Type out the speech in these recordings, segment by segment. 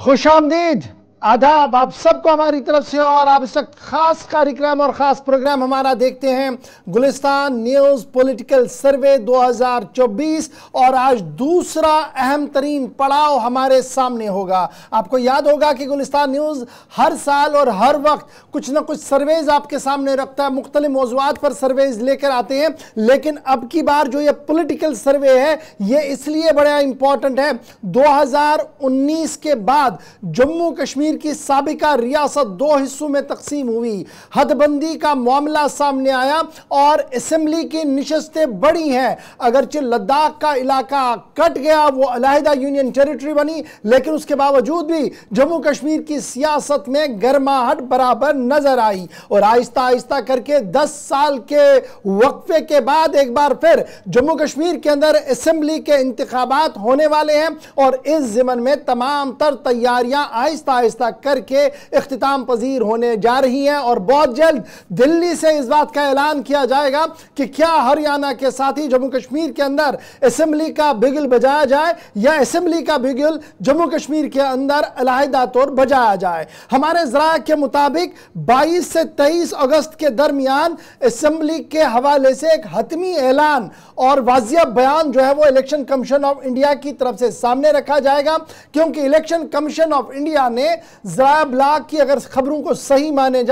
खुशामदीद, आदाब आप सबको हमारी तरफ से। और आप इस वक्त खास कार्यक्रम और खास प्रोग्राम हमारा देखते हैं, गुलिस्तान न्यूज़ पॉलिटिकल सर्वे 2024। और आज दूसरा अहम तरीन पड़ाव हमारे सामने होगा। आपको याद होगा कि गुलिस्तान न्यूज़ हर साल और हर वक्त कुछ ना कुछ सर्वेज आपके सामने रखता है, मुख्तलिफ मौज़ूआत पर सर्वेज लेकर आते हैं। लेकिन अब की बार जो ये पॉलिटिकल सर्वे है, ये इसलिए बड़ा इंपॉर्टेंट है। 2019 के बाद जम्मू कश्मीर की साबिका रियासत दो हिस्सों में तकसीम हुई, हदबंदी का मामला सामने आया और असेंबली की निशस्तें बढ़ी हैं। अगरचे लद्दाख का इलाका कट गया, वो अलहदा यूनियन टेरिटरी बनी, लेकिन उसके बावजूद भी जम्मू कश्मीर की सियासत में गर्माहट बराबर नजर आई। और आहिस्ता आहिस्ता करके 10 साल के वक्फे के बाद एक बार फिर जम्मू कश्मीर के अंदर असेंबली के इंतखाबात होने वाले हैं। और इस ज़िमन में तमाम तर तैयारियां आहिस्ता आहिस्ता करके इख्तिताम पजीर होने जा रही हैं। और बहुत जल्द दिल्ली से इस बात का ऐलान किया जाएगा कि क्या हरियाणा के साथ ही जम्मू कश्मीर के अंदर असेंबली का बिगुल बजाया जाए या असेंबली का बिगुल जम्मू कश्मीर के अंदर अलहदा तौर बजाया जाए। हमारे ज़राए के मुताबिक 22 से 23 अगस्त के दरमियान असेंबली के हवाले से एक हतमी ऐलान और वाजिया बयान जो है वो इलेक्शन कमीशन ऑफ इंडिया की तरफ से सामने रखा जाएगा, क्योंकि इलेक्शन कमीशन ऑफ इंडिया ने ज़राए ब्लॉग की अगर खबरों को सही माने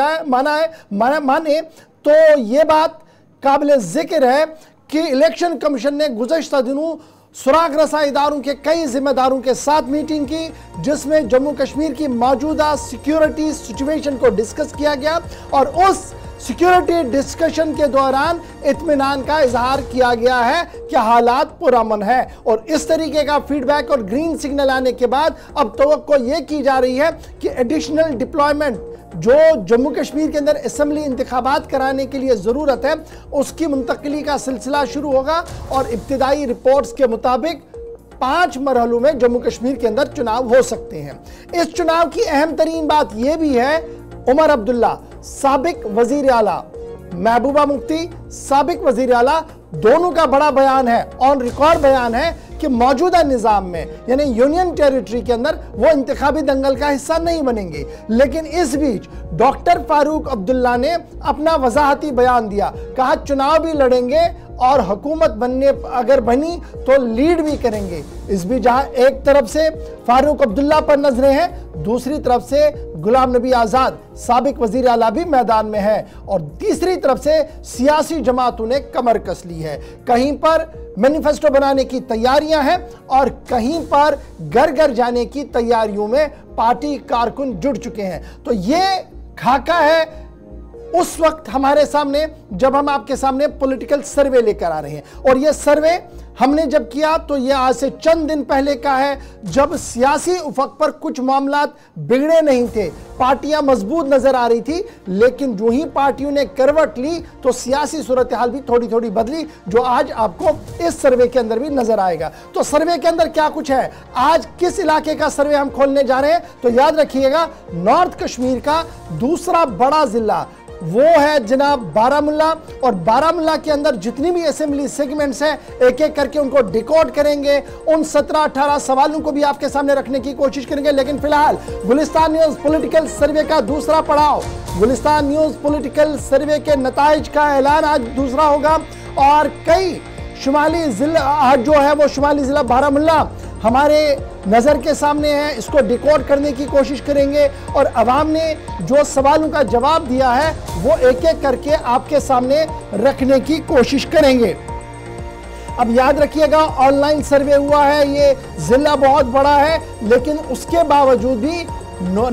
तो ये बात काबिल जिक्र है कि इलेक्शन कमीशन ने गुज़श्ता दिनों सुराग रसा इदारों के कई जिम्मेदारों के साथ मीटिंग की, जिसमें जम्मू कश्मीर की मौजूदा सिक्योरिटी सिचुएशन को डिस्कस किया गया। और उस सिक्योरिटी डिस्कशन के दौरान इत्मीनान का इजहार किया गया है कि हालात पुरअमन है। और इस तरीके का फीडबैक और ग्रीन सिग्नल आने के बाद अब तवक्को यह की जा रही है कि एडिशनल डिप्लॉयमेंट जो जम्मू कश्मीर के अंदर असेंबली इंतखाबात कराने के लिए ज़रूरत है, उसकी मुंतकिली का सिलसिला शुरू होगा। और इब्तिदाई रिपोर्ट्स के मुताबिक 5 मरहलों में जम्मू कश्मीर के अंदर चुनाव हो सकते हैं। इस चुनाव की अहम तरीन बात यह भी है, उमर अब्दुल्ला साबिक वजीर आला, महबूबा मुफ्ती साबिक वजीर आला, दोनों का बड़ा बयान है, ऑन रिकॉर्ड बयान है कि मौजूदा निज़ाम में यानी यूनियन टेरिटरी के अंदर वो इंतखाबी दंगल का हिस्सा नहीं बनेंगे। लेकिन इस बीच डॉक्टर फारूक अब्दुल्ला ने अपना वजाहती बयान दिया, कहा चुनाव भी लड़ेंगे और हुकूमत बनने अगर बनी तो लीड भी करेंगे। इस बीच जहां एक तरफ से फारूक अब्दुल्ला पर नजरें हैं, दूसरी तरफ से गुलाम नबी आज़ाद साबिक वजीर आला भी मैदान में है। और तीसरी तरफ से सियासी जमातों ने कमर कस ली है। कहीं पर मैनिफेस्टो बनाने की तैयारियां हैं और कहीं पर घर घर जाने की तैयारियों में पार्टी कारकुन जुड़ चुके हैं। तो ये खाका है उस वक्त हमारे सामने जब हम आपके सामने पॉलिटिकल सर्वे लेकर आ रहे हैं। और यह सर्वे हमने जब किया तो यह आज से चंद दिन पहले का है, जब सियासी उफक पर कुछ मामलात बिगड़े नहीं थे, पार्टियां मजबूत नजर आ रही थी। लेकिन जो ही पार्टियों ने करवट ली तो सियासी सूरत हाल भी थोड़ी थोड़ी बदली, जो आज आपको इस सर्वे के अंदर भी नजर आएगा। तो सर्वे के अंदर क्या कुछ है, आज किस इलाके का सर्वे हम खोलने जा रहे हैं, तो याद रखिएगा नॉर्थ कश्मीर का दूसरा बड़ा जिला वो है जनाब बारामुल्ला। और बारामुल्ला के अंदर जितनी भी असेंबली सेगमेंट्स हैं, एक एक करके उनको डिकोड करेंगे, उन 17-18 सवालों को भी आपके सामने रखने की कोशिश करेंगे। लेकिन फिलहाल गुलिस्तान न्यूज़ पॉलिटिकल सर्वे का दूसरा पड़ाव, गुलिस्तान न्यूज़ पॉलिटिकल सर्वे के नताइज का ऐलान आज दूसरा होगा। और कई शुमाली जिला जो है वो शुमाली जिला बारामुल्ला हमारे नज़र के सामने है, इसको डिकोड करने की कोशिश करेंगे। और अवाम ने जो सवालों का जवाब दिया है वो एक एक करके आपके सामने रखने की कोशिश करेंगे। अब याद रखिएगा ऑनलाइन सर्वे हुआ है, ये जिला बहुत बड़ा है, लेकिन उसके बावजूद भी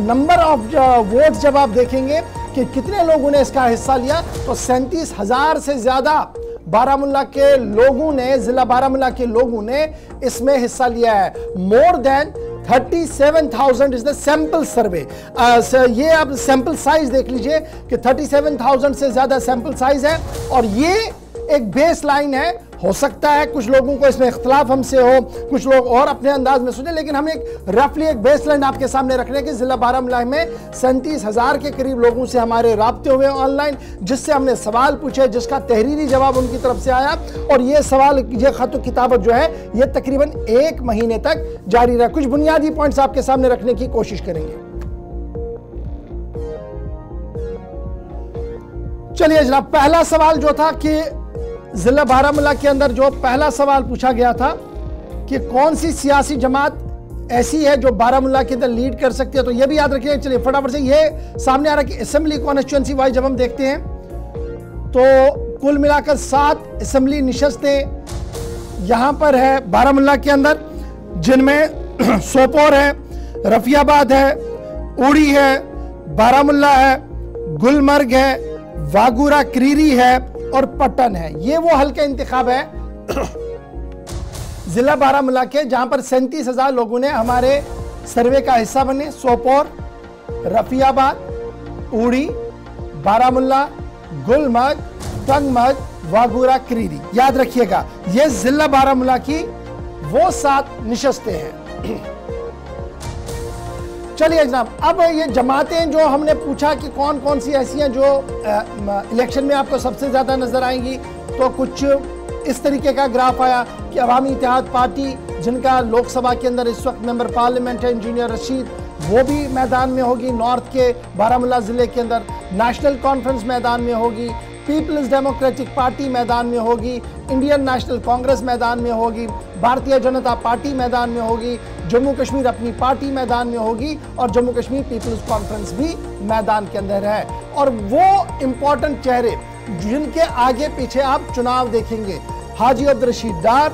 नंबर ऑफ वोट जब आप देखेंगे कि कितने लोगों ने इसका हिस्सा लिया, तो 37,000 से ज़्यादा बारामुल्ला के लोगों ने, जिला बारामुल्ला के लोगों ने इसमें हिस्सा लिया है। More than 37,000 is the sample survey. ये आप सैंपल साइज देख लीजिए कि 37,000 से ज्यादा सैंपल साइज है। और ये एक बेस लाइन है हो सकता है कुछ लोगों को इसमें इख्तलाफ हमसे हो, कुछ लोग और अपने अंदाज में सुने, लेकिन हम एक रफली एक बेसलाइन आपके सामने रख रहे हैं कि जिला बारामूला में 37,000 के करीब लोगों से हमारे राब्ते हुए ऑनलाइन, जिससे हमने सवाल पूछे, जिसका तहरीरी जवाब उनकी तरफ से आया। और ये सवाल, ये खत किताबत जो है ये तकरीबन 1 महीने तक जारी रहा। कुछ बुनियादी पॉइंट्स आपके सामने रखने की कोशिश करेंगे। चलिए जनाब, पहला सवाल जो था कि जिला बारामूला के अंदर जो पहला सवाल पूछा गया था कि कौन सी सियासी जमात ऐसी है जो बारामूला के अंदर लीड कर सकती है, तो ये भी याद रखिए। चलिए फटाफट से ये सामने आ रहा है कि असेंबली कॉन्स्टिट्यूंसी वाइज जब हम देखते हैं तो कुल मिलाकर 7 असेंबली निशस्तें यहां पर है बारामूला के अंदर, जिनमें सोपोर है, रफियाबाद है, उड़ी है, बारामूला है, गुलमर्ग है, वागूरा क्रीरी है और पट्टन है। ये वो हल्का इंतखाब है जिला बारामूला के जहां पर 37,000 लोगों ने हमारे सर्वे का हिस्सा बने। सोपोर, रफियाबाद, उड़ी, बारामूला, गुलमर्ग, टंगमर्ग, वागूरा क्रीरी। याद रखिएगा ये जिला बारामूला की वो 7 निशस्तें हैं। चलिए जनाब, अब ये जमातें जो हमने पूछा कि कौन कौन सी ऐसी हैं जो इलेक्शन में आपको सबसे ज्यादा नजर आएंगी, तो कुछ इस तरीके का ग्राफ आया कि अवामी इत्तेहाद पार्टी, जिनका लोकसभा के अंदर इस वक्त मेंबर पार्लियामेंट है इंजीनियर रशीद, वो भी मैदान में होगी नॉर्थ के बारामूला जिले के अंदर। नेशनल कॉन्फ्रेंस मैदान में होगी, पीपल्स डेमोक्रेटिक पार्टी मैदान में होगी, इंडियन नेशनल कांग्रेस मैदान में होगी, भारतीय जनता पार्टी मैदान में होगी, जम्मू कश्मीर अपनी पार्टी मैदान में होगी और जम्मू कश्मीर पीपल्स कॉन्फ्रेंस भी मैदान के अंदर है। और वो इंपॉर्टेंट चेहरे जिनके आगे पीछे आप चुनाव देखेंगे, हाजी अब्दुल रशीद डार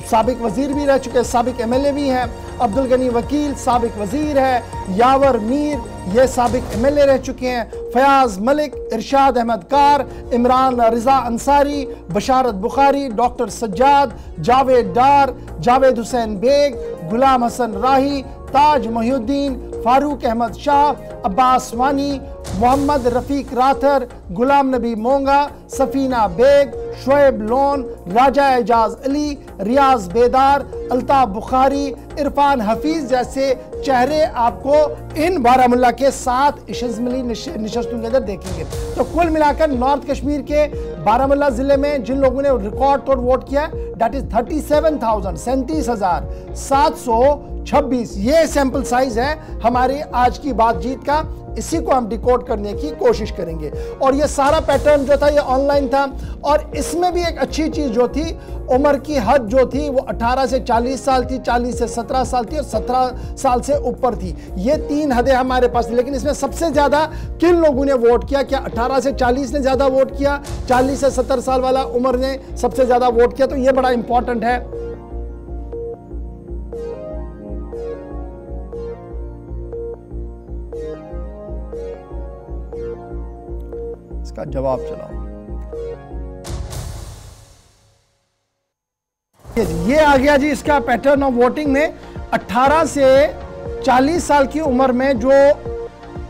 साबिक वजीर भी रह चुके, साबिक एमएलए भी हैं, अब्दुल गनी वकील साबिक वजीर है, यावर मीर ये साबिक एमएलए रह चुके हैं, फयाज मलिक, इरशाद अहमद कार, इमरान रिजा अंसारी, बशारत बुखारी, डॉक्टर सज्जाद, जावेद डार, जावेद हुसैन बेग, गुलाम हसन राही, ताज मोहिउद्दीन, फारूक अहमद शाह, अब्बास वानी, मोहम्मद रफीक राथर, गुलाम नबी मोंगा, सफीना बेग, शोएब लोन, राजा एजाज अली, रियाज बेदार, अल्ताफ बुखारी, इरफान हफीज जैसे चेहरे आपको इन बारामूला के 7 असेंबली निशस्तों के अंदर देखेंगे। तो कुल मिलाकर नॉर्थ कश्मीर के बारामूला जिले में जिन लोगों ने रिकॉर्ड तोड़ वोट किया, दैट इज 37,726। ये सैंपल साइज है हमारी आज की बातचीत का, इसी को हम डिकोड करने की कोशिश करेंगे। और ये सारा पैटर्न जो था ये ऑनलाइन था, और इसमें भी एक अच्छी चीज जो थी, उम्र की हद जो थी वो 18 से 40 साल थी, 40 से 17 साल थी और 17 साल से ऊपर थी। ये 3 हदें हमारे पास थी। लेकिन इसमें सबसे ज्यादा किन लोगों ने वोट किया? क्या 18 से 40 ने ज्यादा वोट किया? 40 से 70 साल वाला उम्र ने सबसे ज्यादा वोट किया? तो ये बड़ा इंपॉर्टेंट है। इसका जवाब चलाओ। ये आ गया जी इसका पैटर्न ऑफ वोटिंग में। 18 से 40 साल की उम्र में जो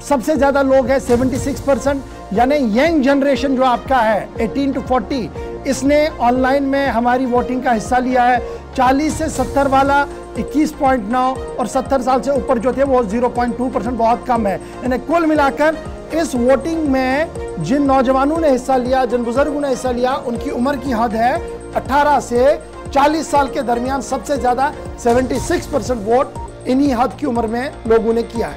सबसे ज्यादा लोग हैं 76%, यानी यंग जनरेशन जो आपका है 18 to 40, इसने ऑनलाइन में हमारी वोटिंग का हिस्सा लिया है। 40 से 70 वाला 21.9 और 70 साल से ऊपर जो थे वो 0.2%, बहुत कम है। यानी कुल मिलाकर इस वोटिंग में जिन नौजवानों ने हिस्सा लिया, जिन बुजुर्गों ने हिस्सा लिया, उनकी उम्र की हद है 18 से 40 साल के दरमियान। सबसे ज्यादा 76% वोट इन्हीं हद की उम्र में लोगों ने किया है।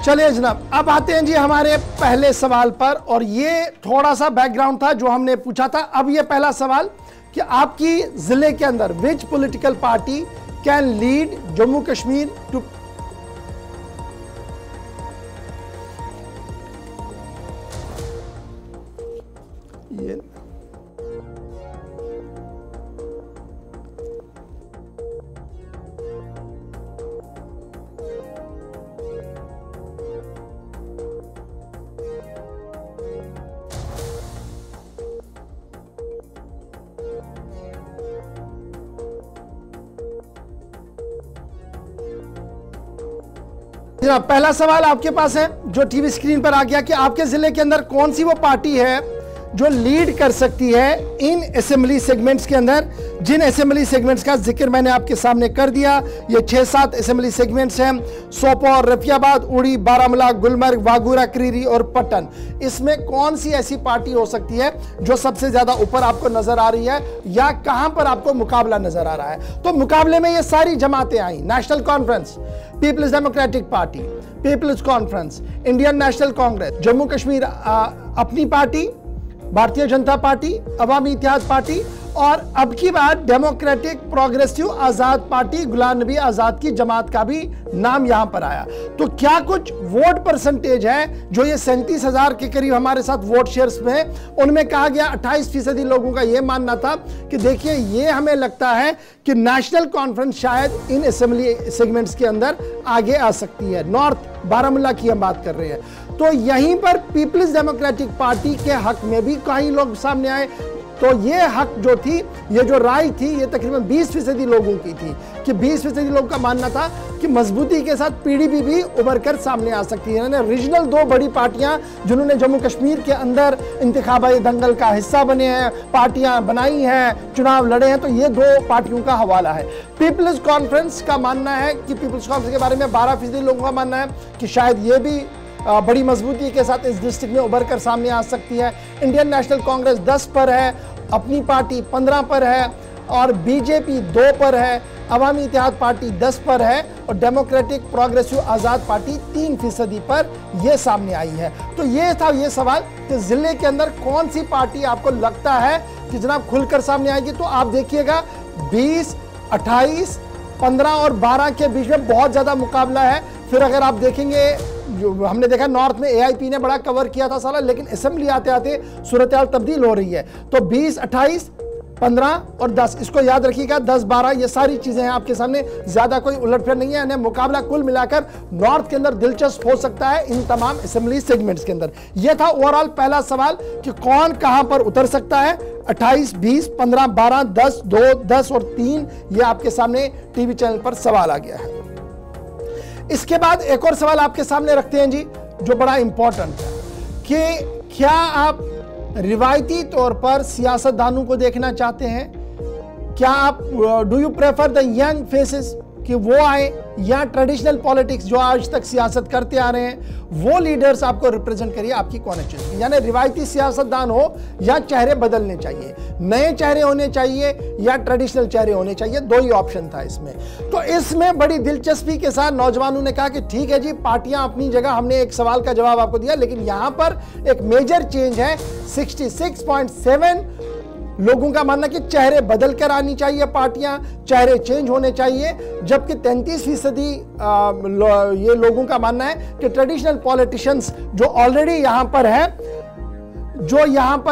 चलिए जनाब, अब आते हैं जी हमारे पहले सवाल पर, और ये थोड़ा सा बैकग्राउंड था जो हमने पूछा था। अब ये पहला सवाल कि आपकी जिले के अंदर which political party can lead Jammu Kashmir to ये जनाब, पहला सवाल आपके पास है जो टीवी स्क्रीन पर आ गया कि आपके जिले के अंदर कौन सी वो पार्टी है जो लीड कर सकती है इन असेंबली सेगमेंट्स के अंदर। जिन असेंबली सेगमेंट्स का जिक्र मैंने आपके सामने कर दिया, ये 6-7 असेंबली सेगमेंट्स हैं, सोपोर, रफियाबाद, उड़ी, बारामूला, गुलमर्ग, वागूरा, क्रीरी और पट्टन। इसमें कौन सी ऐसी पार्टी हो सकती है जो सबसे ज्यादा ऊपर आपको नजर आ रही है, या कहां पर आपको मुकाबला नजर आ रहा है? तो मुकाबले में ये सारी जमातें आई, national conference, peoples democratic party, peoples conference, Indian national Congress, Jammu Kashmir Apni party, Bharatiya Janata party, Awami Ittehad party, और अब की बात democratic progressive Azad party, Ghulam Nabi Azad की जमात का भी नाम यहां पर आया। तो क्या कुछ वोट परसेंटेज है जो ये 37,000 के करीब हमारे साथ वोट शेयर्स में है, उनमें कहा गया 28% लोगों का यह मानना था कि देखिए ये हमें लगता है कि नेशनल कॉन्फ्रेंस शायद इन असेंबली सेगमेंट्स के अंदर आगे आ सकती है। नॉर्थ बारामूला की हम बात कर रहे हैं, तो यहीं पर पीपल्स डेमोक्रेटिक पार्टी के हक में भी कई लोग सामने आए। तो ये हक जो थी, ये जो राय थी, ये तकरीबन 20% लोगों की थी कि 20% लोगों का मानना था कि मजबूती के साथ पीडीपी भी उभर कर सामने आ सकती है। यानी रीजनल 2 बड़ी पार्टियां जिन्होंने जम्मू कश्मीर के अंदर इंतखाबाई दंगल का हिस्सा बने हैं, पार्टियां बनाई हैं, चुनाव लड़े हैं, तो ये 2 पार्टियों का हवाला है। पीपल्स कॉन्फ्रेंस का मानना है कि पीपल्स कॉन्फ्रेंस के बारे में 12% लोगों का मानना है कि शायद ये भी बड़ी मजबूती के साथ इस डिस्ट्रिक्ट में उभर कर सामने आ सकती है। इंडियन नेशनल कांग्रेस 10 पर है, अपनी पार्टी 15 पर है, और बीजेपी 2 पर है, अवामी इत्तेहाद पार्टी 10 पर है, और डेमोक्रेटिक प्रोग्रेसिव आजाद पार्टी 3% पर यह सामने आई है। तो ये था ये सवाल कि जिले के अंदर कौन सी पार्टी आपको लगता है कि जनाब खुलकर सामने आएगी। तो आप देखिएगा 20, 28, 15 और 12 के बीच में बहुत ज्यादा मुकाबला है। फिर अगर आप देखेंगे, जो हमने देखा नॉर्थ में एआईपी ने बड़ा कवर किया था साला, लेकिन असेंबली आते आते सूरत हाल तब्दील हो रही है। तो 20, 28, 15 और 10, इसको याद रखिएगा, 10, 12 ये सारी चीजें हैं आपके सामने, ज्यादा कोई उलटफेर नहीं है। यानी मुकाबला कुल मिलाकर नॉर्थ के अंदर दिलचस्प हो सकता है इन तमाम असेंबली सेगमेंट्स के अंदर। यह था ओवरऑल पहला सवाल कि कौन कहां पर उतर सकता है। 28, 20, 15, 12, 10, 2, 10 और 3 ये आपके सामने टीवी चैनल पर सवाल आ गया है। इसके बाद एक और सवाल आपके सामने रखते हैं जी, जो बड़ा इंपॉर्टेंट है कि क्या आप रिवायती तौर पर सियासतदानों को देखना चाहते हैं? क्या आप do you prefer the young faces कि वो आए, या ट्रेडिशनल पॉलिटिक्स जो आज तक सियासत करते आ रहे हैं वो लीडर्स आपको रिप्रेजेंट करिए आपकी कॉन्स्टिट्यूएंसी? यानी रिवायती सियासतदान हो या चेहरे बदलने चाहिए, नए चेहरे होने चाहिए या ट्रेडिशनल चेहरे होने चाहिए, 2 ही ऑप्शन था इसमें। तो इसमें बड़ी दिलचस्पी के साथ नौजवानों ने कहा कि ठीक है जी, पार्टियां अपनी जगह, हमने एक सवाल का जवाब आपको दिया, लेकिन यहां पर एक मेजर चेंज है। 66.7 लोगों का मानना कि चेहरे बदल कर आनी चाहिए, पार्टियां, चेहरे चेंज होने चाहिए, जबकि 33% ये लोगों का मानना है कि ट्रेडिशनल पॉलिटिशियंस जो ऑलरेडी यहां पर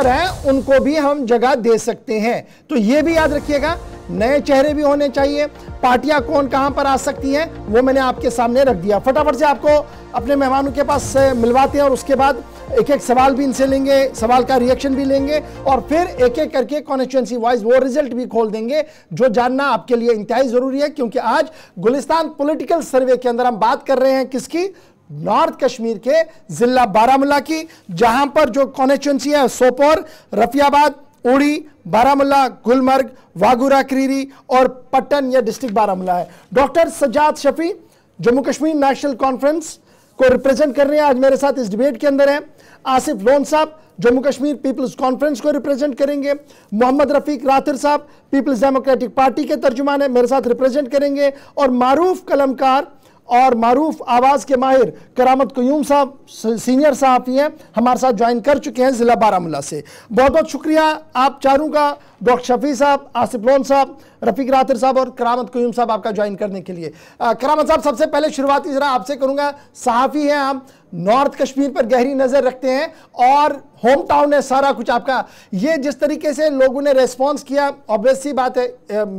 है उनको भी हम जगह दे सकते हैं। तो ये भी याद रखिएगा, नए चेहरे भी होने चाहिए। पार्टियां कौन कहां पर आ सकती हैं वो मैंने आपके सामने रख दिया। फटाफट से आपको अपने मेहमानों के पास से मिलवाते हैं और उसके बाद एक एक सवाल भी इनसे लेंगे, सवाल का रिएक्शन भी लेंगे, और फिर एक एक करके कॉन्स्टिट्यूएंसी वाइज वो रिजल्ट भी खोल देंगे जो जानना आपके लिए इंतहाई जरूरी है। क्योंकि आज गुलिस्तान पॉलिटिकल सर्वे के अंदर हम बात कर रहे हैं किसकी? नॉर्थ कश्मीर के जिला बारामूला की, जहां पर जो कॉन्स्टिट्यूएंसी है सोपोर, रफियाबाद, उड़ी, बारामूला, गुलमर्ग, वागूरा, क्रीरी और पट्टन या डिस्ट्रिक्ट बारामूला है। Doctor Sajjad Shafi Jammu Kashmir national conference को रिप्रेजेंट कर रहे हैं, आज मेरे साथ इस डिबेट के अंदर है। आसिफ लोन साहब जम्मू कश्मीर पीपल्स कॉन्फ्रेंस को रिप्रेजेंट करेंगे। मोहम्मद रफीक राथिर साहब पीपल्स डेमोक्रेटिक पार्टी के तर्जुमान है, मेरे साथ रिप्रेजेंट करेंगे। और मारूफ कलमकार और मारूफ आवाज के माहिर करामत कयूम साहब सीनियर सहाफ़ी हैं, हमारे साथ ज्वाइन कर चुके हैं जिला बारामूला से। बहुत बहुत शुक्रिया आप चारों का, डॉक्टर शफी साहब, आसिफ लोन साहब, रफीक राथिर साहब और करामत कयूम साहब, आपका ज्वाइन करने के लिए। करामत साहब, सबसे पहले शुरुआती जरा आपसे करूंगा, सहाफ़ी हैं आप, नॉर्थ कश्मीर पर गहरी नजर रखते हैं और होम टाउन है सारा कुछ आपका। ये जिस तरीके से लोगों ने रेस्पॉन्स किया, ऑब्वियस सी बात है,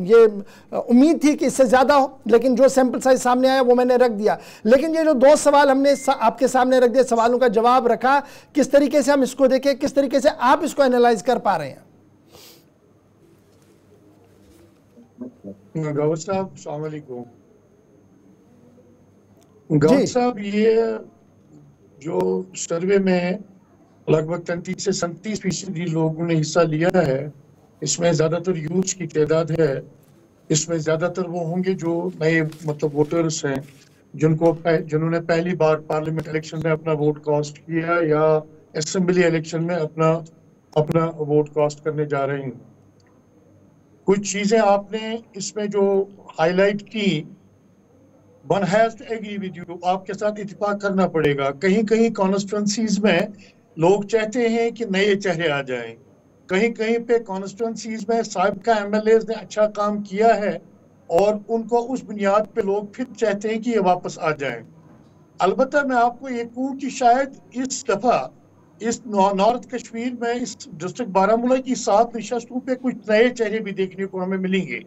ये उम्मीद थी कि इससे ज्यादा हो, लेकिन जो सैंपल साइज सामने आया वो मैंने रख दिया। लेकिन ये जो 2 सवाल हमने आपके सामने रख दिए, सवालों का जवाब रखा, किस तरीके से हम इसको देखें, किस तरीके से आप इसको एनालाइज कर पा रहे हैं? गौर साहब, अस्सलाम वालेकुम। गौर साहब, ये जो सर्वे में लगभग 33 से 37% लोगों ने हिस्सा लिया है, इसमें ज्यादातर यूथ की तादाद है। इसमें ज्यादातर वो होंगे जो नए मतलब वोटर्स हैं, जिन्होंने पहली बार पार्लियामेंट इलेक्शन में अपना वोट कास्ट किया या असेंबली इलेक्शन में अपना अपना वोट कास्ट करने जा रहे हैं। कुछ चीजें आपने इसमें जो हाईलाइट की, one has to agree with you, आपके साथ इत्तेफाक करना पड़ेगा। कहीं कहीं कॉन्स्टिट्यूंसीज में लोग चाहते हैं कि नए चेहरे आ जाएं, कहीं कहीं पे कॉन्स्टिट्यूंसीज में साबिका एमएलए ने अच्छा काम किया है और उनको उस बुनियाद पे लोग फिर चाहते हैं कि ये वापस आ जाएं। अलबत्ता मैं आपको ये कहूँ कि शायद इस दफा इस नॉर्थ कश्मीर में इस डिस्ट्रिक्ट बारामूला की 7 नशस्तों पे कुछ नए चेहरे भी देखने को हमें मिलेंगे,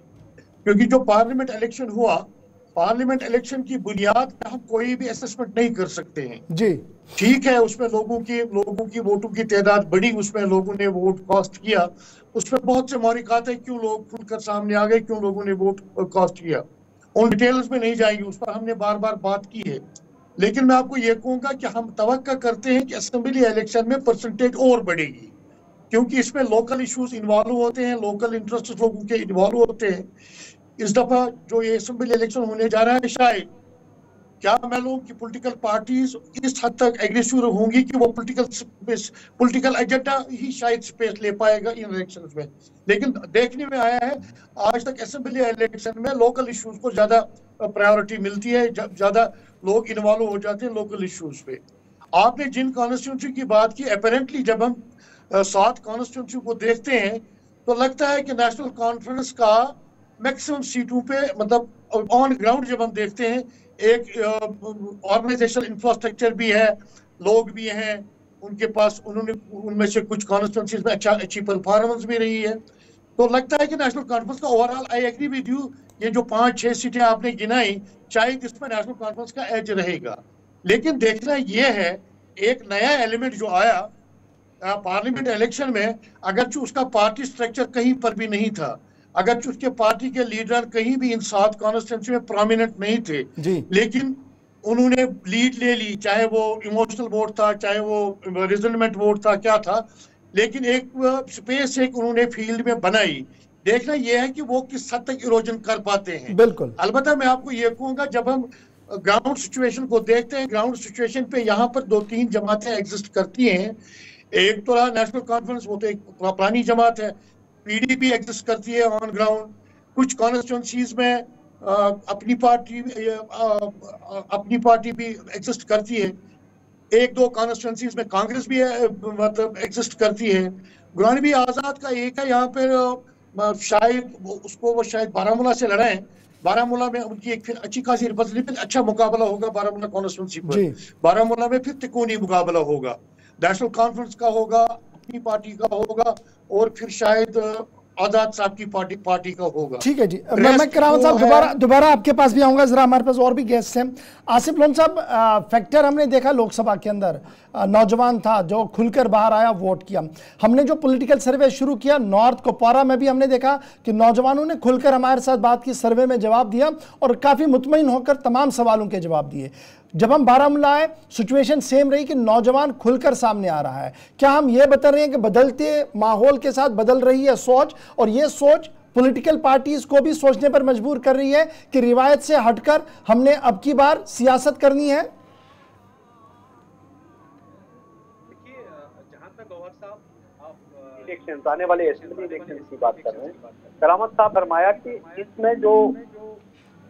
क्योंकि जो पार्लियामेंट इलेक्शन हुआ, पार्लियामेंट इलेक्शन की बुनियाद पे हम कोई भी असेसमेंट नहीं कर सकते हैं जी। ठीक है, उसमें लोगों की वोटों की तादाद बढ़ी, उसमें लोगों ने वोट कास्ट किया, उसमें बहुत से मौलिकात है क्यों लोग खुलकर सामने आ गए, क्यों लोगों ने वोट कास्ट किया। उन डिटेल्स में नहीं जाएंगे, उस पर हमने बार बार बात की है। लेकिन मैं आपको ये कहूंगा कि हम तवक्का करते हैं कि असेंबली इलेक्शन में परसेंटेज और बढ़ेगी, क्योंकि इसमें लोकल इश्यूज इन्वॉल्व होते हैं, लोकल इंटरेस्ट लोगों के इन्वॉल्व होते हैं। इस दफा जो ये असेंबली इलेक्शन होने जा रहा है, शायद क्या मालूम कि पॉलिटिकल पार्टीज इस हद तक एग्रेसिव होंगी कि वो पॉलिटिकल एजेंडा ही शायद स्पेस ले पाएगा इन इलेक्शंस में। लेकिन देखने में आया है आज तक असेंबली इलेक्शन में लोकल इश्यूज को ज्यादा प्रायोरिटी मिलती है, ज्यादा लोग इन्वॉल्व हो जाते हैं लोकल इश्यूज पे। आपने जिन कॉन्स्टिट्यूंसी की बात की, अपेरेंटली जब हम 7 कॉन्स्टिट्यूंसी को देखते हैं तो लगता है कि नेशनल कॉन्फ्रेंस का मैक्सिमम सीटों पे मतलब ऑन ग्राउंड जब हम देखते हैं, एक ऑर्गेनाइजेशनल इंफ्रास्ट्रक्चर भी है, लोग भी हैं उनके पास, उनमें से कुछ कॉन्स्टिट्यूंसीज में अच्छी परफॉर्मेंस भी रही है। तो लगता है कि नेशनल कॉन्फ्रेंस का overall, I agree with you, ये जो 5-6 सीटें आपने गिनाई, शायद इसमें नेशनल कॉन्फ्रेंस का एज रहेगा। लेकिन देखना यह है, एक नया एलिमेंट जो आया पार्लियामेंट इलेक्शन में, अगर उसका पार्टी स्ट्रक्चर कहीं पर भी नहीं था, अगर उसके पार्टी के लीडर कहीं भी इन 7 कॉन्स्टिट्यूंसी में प्रोमिनेंट नहीं थे, लेकिन उन्होंने लीड ले ली, चाहे वो इमोशनल वोट था, चाहे वो रिजल्टमेंट वोट था, क्या था, लेकिन एक स्पेस एक उन्होंने फील्ड में बनाई। देखना यह है कि वो किस हद तक इरोजन कर पाते हैं। बिल्कुल। अलबत्ता मैं आपको ये कहूंगा, जब हम ग्राउंड सिचुएशन को देखते हैं, ग्राउंड सिचुएशन पे यहाँ पर 2-3 जमातें एग्जिस्ट करती हैं। एक तो रहा नेशनल कॉन्फ्रेंस, वो तो एक पुरानी जमात है। पीडीपी एग्जिस्ट करती है ऑन ग्राउंड। कुछ कॉन्स्टिट्यूंसीज में अपनी पार्टी भी एग्जिस्ट करती है। 1-2 कॉन्स्टिट्यूंसीज में कांग्रेस भी मतलब एग्जिस्ट करती है। गुलाम नबी आजाद का एक है यहाँ पर, शायद वो शायद बारामूला से लड़े हैं। बारामूला में उनकी एक फिर अच्छी खासी रिप्रेजेंटेटिव, अच्छा मुकाबला होगा बारामूला कॉन्स्टिट्यूंसी पर। बारामूला में फिर तिकोनी मुकाबला होगा, नेशनल कॉन्फ्रेंस का होगा, अपनी पार्टी का होगा, और फिर शायद आजाद साहब की पार्टी का होगा। ठीक है जी, मैं करावत साहब दोबारा आपके पास भी आऊंगा। जरा हमारे पास और भी गेस्ट हैं। आसिफ लोन साहब, फैक्टर हमने देखा लोकसभा के अंदर नौजवान था जो खुलकर बाहर आया, वोट किया। हमने जो पॉलिटिकल सर्वे शुरू किया नॉर्थ कुपवारा में भी हमने देखा कि नौजवानों ने खुलकर हमारे साथ बात की, सर्वे में जवाब दिया और काफ़ी मुतमईन होकर तमाम सवालों के जवाब दिए। जब हम बारामूला आए, सिचुएशन सेम रही कि नौजवान खुलकर सामने आ रहा है। क्या हम ये बता रहे हैं कि बदलते माहौल के साथ बदल रही है सोच, और ये सोच पॉलिटिकल पार्टीज को भी सोचने पर मजबूर कर रही है कि रिवायत से हटकर हमने अब की बार सियासत करनी है? देखिए, जहां तक गौहर साहब आप इलेक्शन, आने वाले असेंबली इलेक्शन की बात कर रहे हैं, करामत साहब फरमाया कि इसमें जो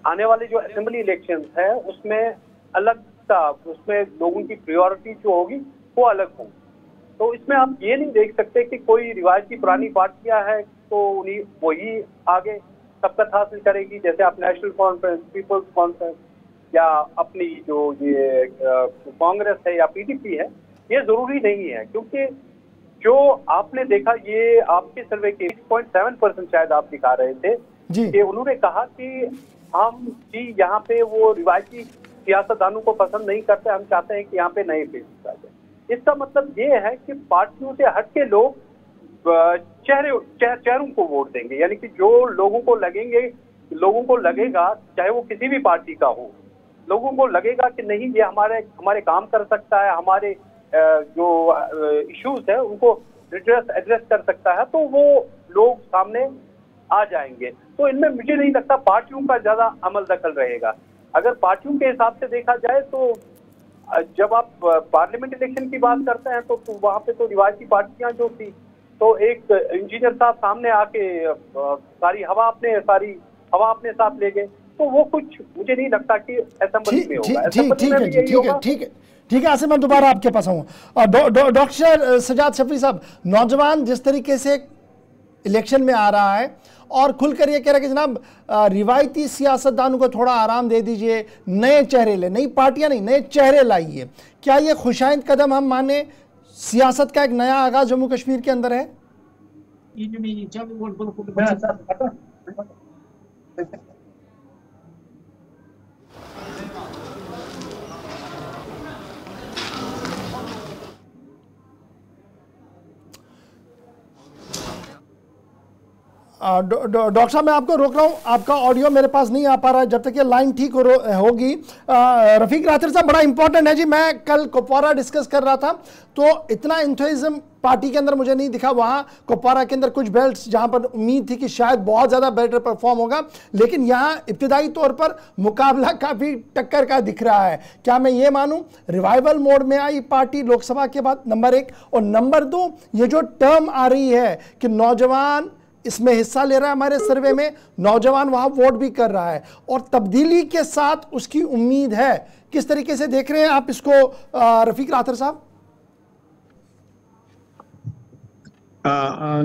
आने वाले जो असेंबली इलेक्शन है उसमें अलग था, उसमें लोगों की प्रायोरिटी जो होगी वो अलग होगी। तो इसमें आप ये नहीं देख सकते कि कोई रिवायती पुरानी पार्टियां हैं तो उन्हीं वही आगे सबकत हासिल करेगी, जैसे आप नेशनल कॉन्फ्रेंस, पीपल्स कॉन्फ्रेंस या अपनी जो ये कांग्रेस है या पीडीपी है, ये जरूरी नहीं है। क्योंकि जो आपने देखा, ये आपके सर्वे के 8.7% शायद आप दिखा रहे थे कि उन्होंने कहा कि हम जी यहाँ पे वो रिवायती सियासतदानों को पसंद नहीं करते, हम चाहते हैं कि यहाँ पे नए फेस आ जाए। इसका मतलब ये है कि पार्टियों से हट के लोग चेहरों को वोट देंगे, यानी कि जो लोगों को लगेगा, चाहे वो किसी भी पार्टी का हो, लोगों को लगेगा कि नहीं ये हमारे काम कर सकता है, हमारे जो इश्यूज है उनको एड्रेस कर सकता है, तो वो लोग सामने आ जाएंगे। तो इनमें मुझे नहीं लगता पार्टियों का ज्यादा अमल दखल रहेगा। अगर पार्टियों के हिसाब से देखा जाए तो जब आप पार्लियामेंट इलेक्शन की बात करते हैं तो वहां पे तो रिवायती पार्टियां जो थी, तो एक इंजीनियर साहब सामने आके सारी हवा अपने साथ ले गए, तो वो कुछ मुझे नहीं लगता कि असेंबली में होगा। ठीक है आसिम, मैं दोबारा आपके पास आऊँ। डॉक्टर सजाद शफी साहब, नौजवान जिस तरीके से इलेक्शन में आ रहा है और खुलकर ये कह रहा है कि जनाब रिवायती सियासतदानों को थोड़ा आराम दे दीजिए, नए चेहरे ले, नई पार्टियां नहीं नए चेहरे लाइए, क्या ये खुशाइंद कदम हम माने सियासत का एक नया आगाज जम्मू कश्मीर के अंदर है? डॉक्टर साहब मैं आपको रोक रहा हूं, आपका ऑडियो मेरे पास नहीं आ पा रहा है, जब तक ये लाइन ठीक होगी। रफीक राथिर साहब, बड़ा इंपॉर्टेंट है जी, मैं कल कुपवारा डिस्कस कर रहा था तो इतना एंथुसिज्म पार्टी के अंदर मुझे नहीं दिखा। वहां कुपवारा के अंदर कुछ बेल्ट्स जहां पर उम्मीद थी कि शायद बहुत ज्यादा बेटर परफॉर्म होगा, लेकिन यहां इब्तिदाई तौर पर मुकाबला काफी टक्कर का दिख रहा है। क्या मैं ये मानूं रिवाइवल मोड में आई पार्टी लोकसभा के बाद? नंबर 1। और नंबर 2, ये जो टर्म आ रही है कि नौजवान इसमें हिस्सा ले रहा है, हमारे सर्वे में नौजवान वहां वोट भी कर रहा है और तब्दीली के साथ उसकी उम्मीद है, किस तरीके से देख रहे हैं आप इसको रफीक राथिर साहब?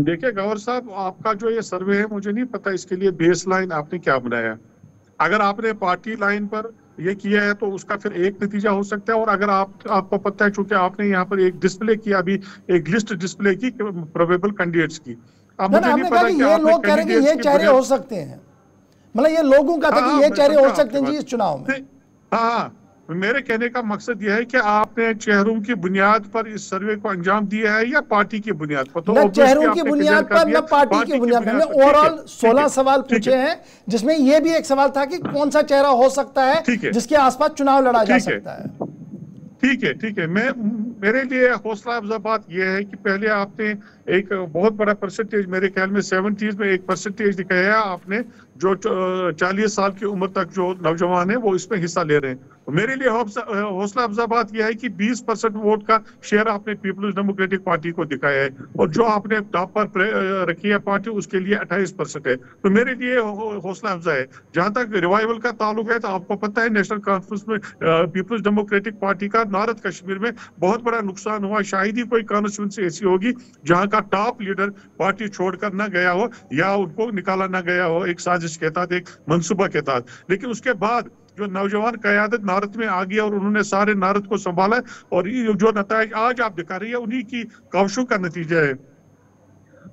देखिए गौर साहब, आपका जो ये सर्वे है मुझे नहीं पता इसके लिए बेस लाइन आपने क्या बनाया। अगर आपने पार्टी लाइन पर ये किया है तो उसका फिर एक नतीजा हो सकता है, और अगर आपको पता है चूंकि आपने यहाँ पर एक डिस्प्ले किया, अभी एक लिस्ट डिस्प्ले की प्रोबेबल कैंडिडेट्स की, अब मुझे नहीं पता कि ये लोग कह रहे हैं कि ये चेहरे हो सकते हैं, मतलब ये लोगों का था कि ये चेहरे हो सकते हैं जी इस चुनाव में। हाँ, मेरे कहने का मकसद यह है कि आपने चेहरों की बुनियाद पर इस सर्वे को अंजाम दिया है या पार्टी की बुनियाद पर? तो न चेहरों की बुनियाद पर न पार्टी की बुनियाद पर। हमने ओवरऑल 16 सवाल पूछे हैं, जिसमें यह भी एक सवाल था कि कौन सा चेहरा हो सकता है जिसके आसपास चुनाव लड़ा जा सकता है। ठीक है। मेरे लिए हौसला अफजा बात यह है कि पहले आपने एक बहुत बड़ा परसेंटेज, मेरे ख्याल में 70s में एक परसेंटेज दिखाया आपने, जो 40 साल की उम्र तक जो नौजवान है वो इसमें हिस्सा ले रहे हैं। तो मेरे लिए हौसला अफजा बात यह है कि 20% वोट का शेयर आपने पीपल्स डेमोक्रेटिक पार्टी को दिखाया है, और जो आपने टॉप पर रखी है पार्टी उसके लिए 28% है। तो मेरे लिए हौसला अफजा है। जहां तक रिवाइवल का ताल्लुक है तो आपको पता है नेशनल कॉन्फ्रेंस में पीपल्स डेमोक्रेटिक पार्टी का नॉर्थ कश्मीर में बहुत बड़ा नुकसान हुआ। शायद ही कोई कॉन्स्टिट्यूंसी ऐसी होगी जहां का टॉप लीडर पार्टी छोड़कर ना गया हो या उनको निकाला ना गया हो एक साजिश के तहत, एक मंसूबा के तहत। लेकिन उसके बाद जो नौजवान क़यादत नारद में आ गया और उन्होंने सारे नारद को संभाला, और ये जो नतीजा आज आप दिखा रही है उन्हीं की काविशों का नतीजा है।